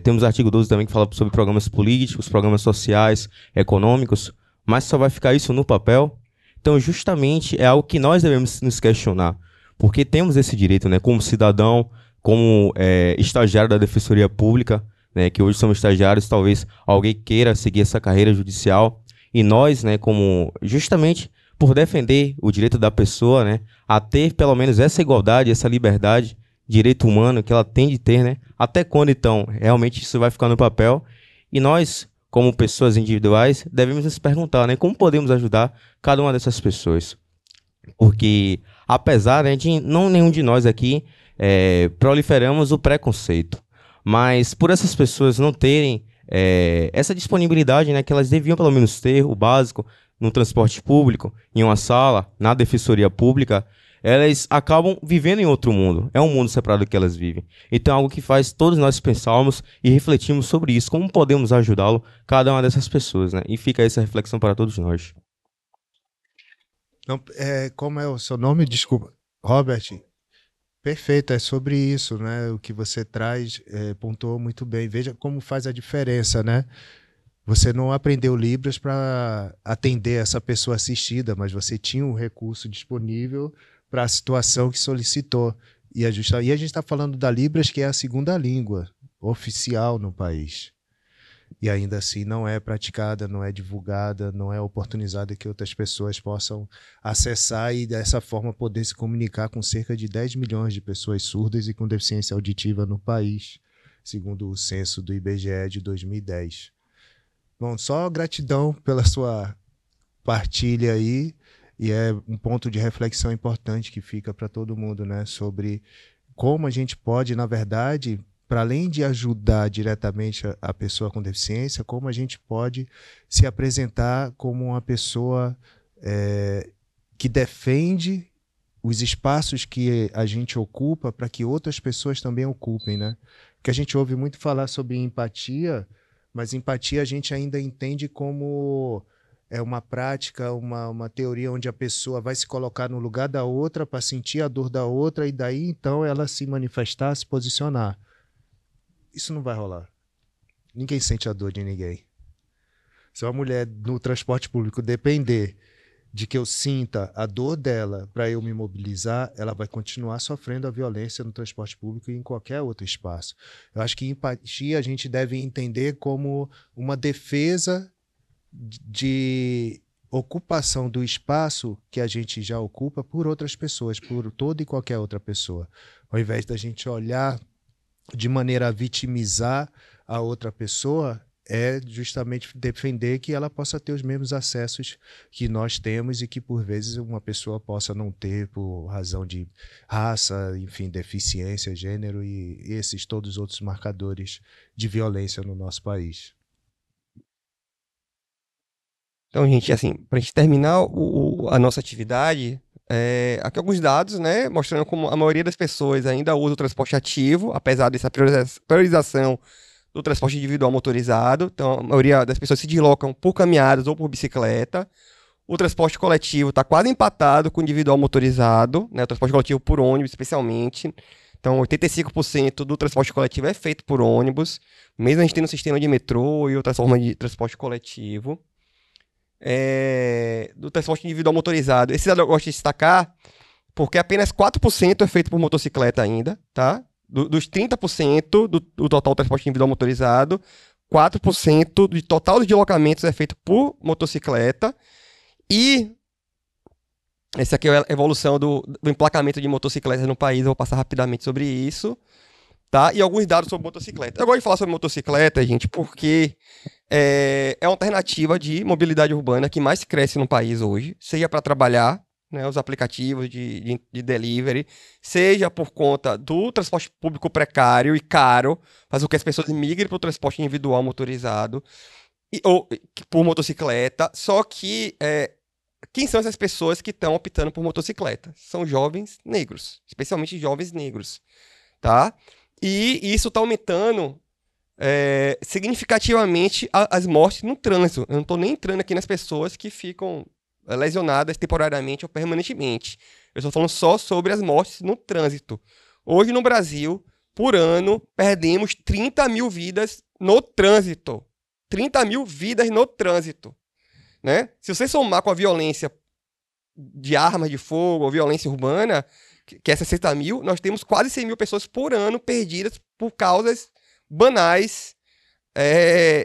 temos o artigo 12 também, que fala sobre programas políticos, programas sociais, econômicos, mas só vai ficar isso no papel? Então, justamente, é algo que nós devemos nos questionar, porque temos esse direito, né? Como cidadão, como estagiário da Defensoria Pública, né, que hoje somos estagiários, talvez alguém queira seguir essa carreira judicial, e nós, né, como justamente por defender o direito da pessoa, né, a ter pelo menos essa igualdade, essa liberdade, direito humano que ela tem de ter, né, até quando então realmente isso vai ficar no papel, e nós, como pessoas individuais, devemos nos perguntar, né, como podemos ajudar cada uma dessas pessoas, porque apesar, né, de nenhum de nós aqui proliferamos o preconceito, mas por essas pessoas não terem essa disponibilidade, né, que elas deviam pelo menos ter, o básico, no transporte público, em uma sala, na defensoria pública, elas acabam vivendo em outro mundo. É um mundo separado que elas vivem. Então é algo que faz todos nós pensarmos e refletirmos sobre isso, como podemos ajudá-lo, cada uma dessas pessoas, né? E fica essa reflexão para todos nós. Não, como é o seu nome? Desculpa. Robert, perfeito, é sobre isso, né? O que você traz, pontuou muito bem. Veja como faz a diferença, né? Você não aprendeu Libras para atender essa pessoa assistida, mas você tinha um recurso disponível para a situação que solicitou. E a gente está falando da Libras, que é a segunda língua oficial no país. E ainda assim não é praticada, não é divulgada, não é oportunizada que outras pessoas possam acessar e dessa forma poder se comunicar com cerca de 10 milhões de pessoas surdas e com deficiência auditiva no país, segundo o censo do IBGE de 2010. Bom, só gratidão pela sua partilha aí, e é um ponto de reflexão importante que fica para todo mundo, né, sobre como a gente pode, na verdade, para além de ajudar diretamente a pessoa com deficiência, como a gente pode se apresentar como uma pessoa que defende os espaços que a gente ocupa para que outras pessoas também ocupem, né? Porque a gente ouve muito falar sobre empatia, mas empatia a gente ainda entende como uma prática, uma teoria onde a pessoa vai se colocar no lugar da outra para sentir a dor da outra e daí então ela se manifestar, se posicionar. Isso não vai rolar. Ninguém sente a dor de ninguém. Se uma mulher no transporte público depender de que eu sinta a dor dela para eu me mobilizar, ela vai continuar sofrendo a violência no transporte público e em qualquer outro espaço. Eu acho que empatia a gente deve entender como uma defesa de ocupação do espaço que a gente já ocupa por outras pessoas, por toda e qualquer outra pessoa. Ao invés da gente olhar de maneira a vitimizar a outra pessoa, é justamente defender que ela possa ter os mesmos acessos que nós temos e que, por vezes, uma pessoa possa não ter por razão de raça, enfim, deficiência, gênero e esses todos os outros marcadores de violência no nosso país. Então, gente, assim, para a gente terminar a nossa atividade, aqui alguns dados, né, mostrando como a maioria das pessoas ainda usa o transporte ativo, apesar dessa priorização do transporte individual motorizado. Então, a maioria das pessoas se deslocam por caminhadas ou por bicicleta. O transporte coletivo está quase empatado com o individual motorizado, né, o transporte coletivo por ônibus, especialmente. Então, 85% do transporte coletivo é feito por ônibus, mesmo a gente tendo um sistema de metrô e outras formas de transporte coletivo. Do transporte individual motorizado. Esse dado eu gosto de destacar porque apenas 4% é feito por motocicleta ainda, tá? Dos 30% do total transporte individual motorizado, 4% do total de deslocamentos é feito por motocicleta. E essa aqui é a evolução do emplacamento de motocicletas no país. Eu vou passar rapidamente sobre isso, tá? E alguns dados sobre motocicleta. Eu gosto de falar sobre motocicleta, gente, porque é uma alternativa de mobilidade urbana que mais cresce no país hoje, seja para trabalhar, né, os aplicativos de delivery, seja por conta do transporte público precário e caro, faz com que as pessoas migrem para o transporte individual motorizado, ou por motocicleta. Só que quem são essas pessoas que estão optando por motocicleta? São jovens negros, especialmente jovens negros, tá? E isso está aumentando significativamente as mortes no trânsito. Eu não estou nem entrando aqui nas pessoas que ficam lesionadas temporariamente ou permanentemente. Eu estou falando só sobre as mortes no trânsito. Hoje no Brasil, por ano, perdemos 30 mil vidas no trânsito. 30 mil vidas no trânsito, né? Se você somar com a violência de armas de fogo ou violência urbana, que é 60 mil, nós temos quase 100 mil pessoas por ano perdidas por causas banais.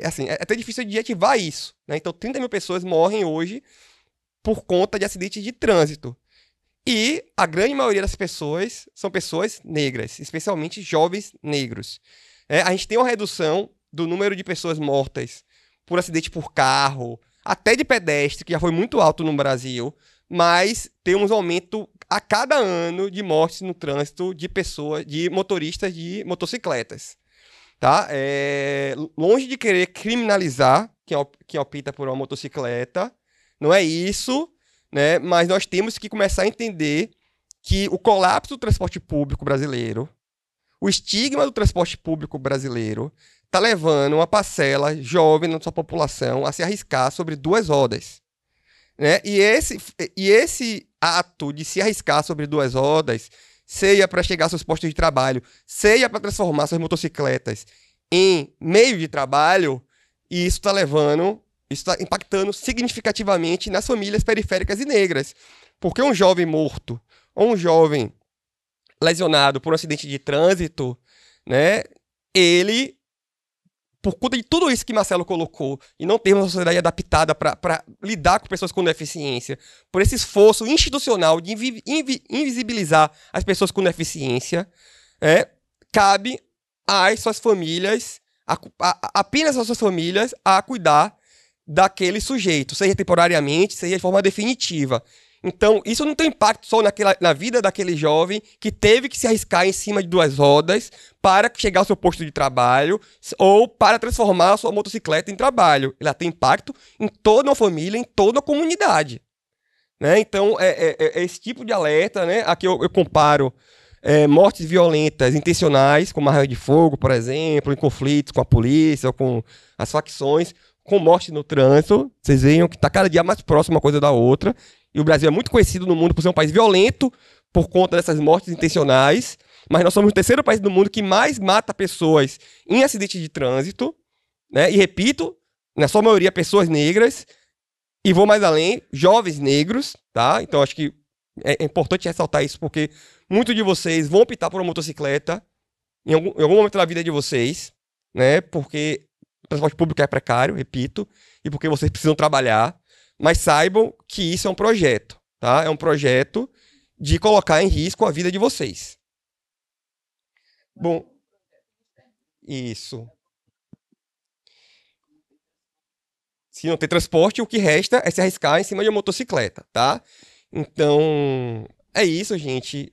Assim, é até difícil adjetivar isso, né? Então 30 mil pessoas morrem hoje por conta de acidentes de trânsito. E a grande maioria das pessoas são pessoas negras, especialmente jovens negros. A gente tem uma redução do número de pessoas mortas por acidente por carro, até de pedestre, que já foi muito alto no Brasil, mas temos um aumento a cada ano de mortes no trânsito de pessoas, de motoristas de motocicletas. Tá? Longe de querer criminalizar quem opta por uma motocicleta, não é isso, né? Mas nós temos que começar a entender que o colapso do transporte público brasileiro, o estigma do transporte público brasileiro, está levando uma parcela jovem da sua população a se arriscar sobre duas rodas, né? E esse ato de se arriscar sobre duas rodas, seja para chegar aos seus postos de trabalho, seja para transformar suas motocicletas em meio de trabalho, e isso está impactando significativamente nas famílias periféricas e negras. Porque um jovem morto ou um jovem lesionado por um acidente de trânsito, né, ele, por conta de tudo isso que Marcelo colocou, e não termos uma sociedade adaptada para lidar com pessoas com deficiência, por esse esforço institucional de invisibilizar as pessoas com deficiência, cabe às suas famílias, apenas às suas famílias, a cuidar daquele sujeito, seja temporariamente, seja de forma definitiva. Então, isso não tem impacto só na vida daquele jovem que teve que se arriscar em cima de duas rodas para chegar ao seu posto de trabalho ou para transformar a sua motocicleta em trabalho. Ela tem impacto em toda uma família, em toda a comunidade, né? Então, esse tipo de alerta, né? Aqui eu comparo mortes violentas intencionais, como arma de fogo, por exemplo, em conflitos com a polícia ou com as facções, com morte no trânsito. Vocês veem que está cada dia mais próximo uma coisa da outra. E o Brasil é muito conhecido no mundo por ser um país violento por conta dessas mortes intencionais. Mas nós somos o terceiro país do mundo que mais mata pessoas em acidentes de trânsito, né? E repito, na sua maioria, pessoas negras. E vou mais além, jovens negros, tá? Então acho que é importante ressaltar isso, porque muitos de vocês vão optar por uma motocicleta em algum momento da vida de vocês, né? Porque o transporte público é precário, repito, e porque vocês precisam trabalhar, mas saibam que isso é um projeto, tá? É um projeto de colocar em risco a vida de vocês. Bom, isso. Se não tem transporte, o que resta é se arriscar em cima de uma motocicleta, tá? Então, é isso, gente.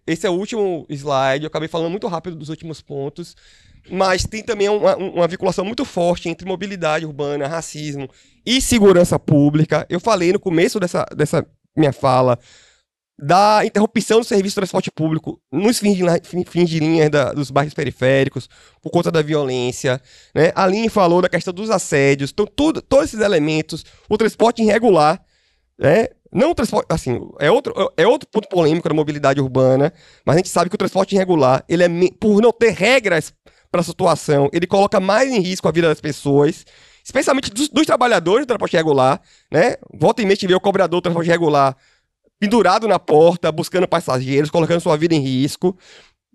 Esse é o último slide. Eu acabei falando muito rápido dos últimos pontos, mas tem também uma vinculação muito forte entre mobilidade urbana, racismo e segurança pública. Eu falei no começo dessa minha fala da interrupção do serviço de transporte público nos fins de linha dos bairros periféricos, por conta da violência, né? A Aline falou da questão dos assédios. Então, todos esses elementos, o transporte irregular, né? Não o transporte, assim, é outro ponto polêmico da mobilidade urbana, mas a gente sabe que o transporte irregular, ele por não ter regras para a situação, ele coloca mais em risco a vida das pessoas, especialmente dos trabalhadores do transporte irregular, né? Volta e meia a gente vê o cobrador do transporte irregular pendurado na porta, buscando passageiros, colocando sua vida em risco.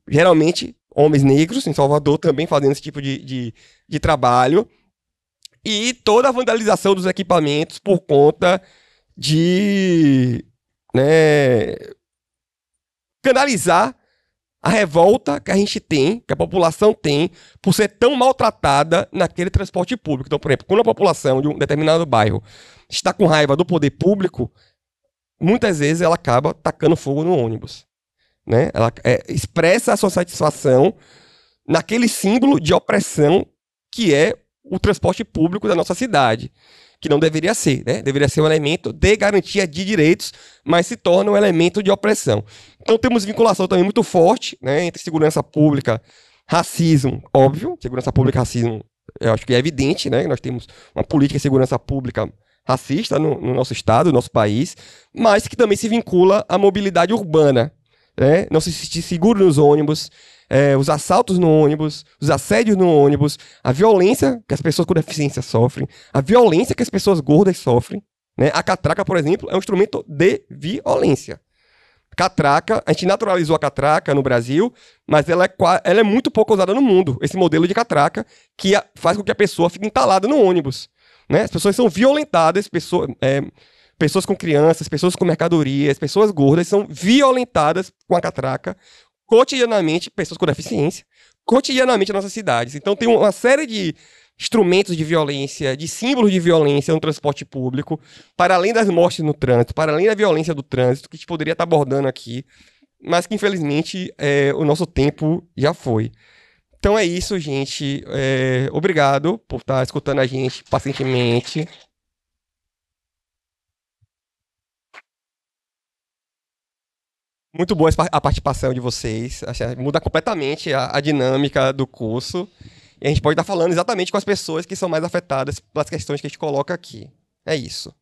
Geralmente, homens negros, em Salvador, também fazendo esse tipo de trabalho. E toda a vandalização dos equipamentos por conta de, né, canalizar a revolta que a gente tem, que a população tem, por ser tão maltratada naquele transporte público. Então, por exemplo, quando a população de um determinado bairro está com raiva do poder público, muitas vezes ela acaba tacando fogo no ônibus. Né? Ela expressa a sua satisfação naquele símbolo de opressão que é o transporte público da nossa cidade, que não deveria ser, né? Deveria ser um elemento de garantia de direitos, mas se torna um elemento de opressão. Então temos vinculação também muito forte, né, entre segurança pública, racismo, óbvio, segurança pública e racismo, eu acho que é evidente, né? Nós temos uma política de segurança pública racista no nosso estado, no nosso país, mas que também se vincula à mobilidade urbana, né? Não se sentir seguro nos ônibus, os assaltos no ônibus, os assédios no ônibus, a violência que as pessoas com deficiência sofrem, a violência que as pessoas gordas sofrem. Né? A catraca, por exemplo, é um instrumento de violência. Catraca, a gente naturalizou a catraca no Brasil, mas ela é muito pouco usada no mundo, esse modelo de catraca, que faz com que a pessoa fique entalada no ônibus. Né? As pessoas são violentadas, pessoas com crianças, pessoas com mercadorias, pessoas gordas são violentadas com a catraca, cotidianamente, pessoas com deficiência, cotidianamente nas nossas cidades. Então tem uma série de instrumentos de violência, de símbolos de violência no transporte público, para além das mortes no trânsito, para além da violência do trânsito, que a gente poderia estar abordando aqui, mas que infelizmente o nosso tempo já foi. Então é isso, gente. Obrigado por estar escutando a gente pacientemente. Muito boa a participação de vocês. Muda completamente a dinâmica do curso. E a gente pode estar falando exatamente com as pessoas que são mais afetadas pelas questões que a gente coloca aqui. É isso.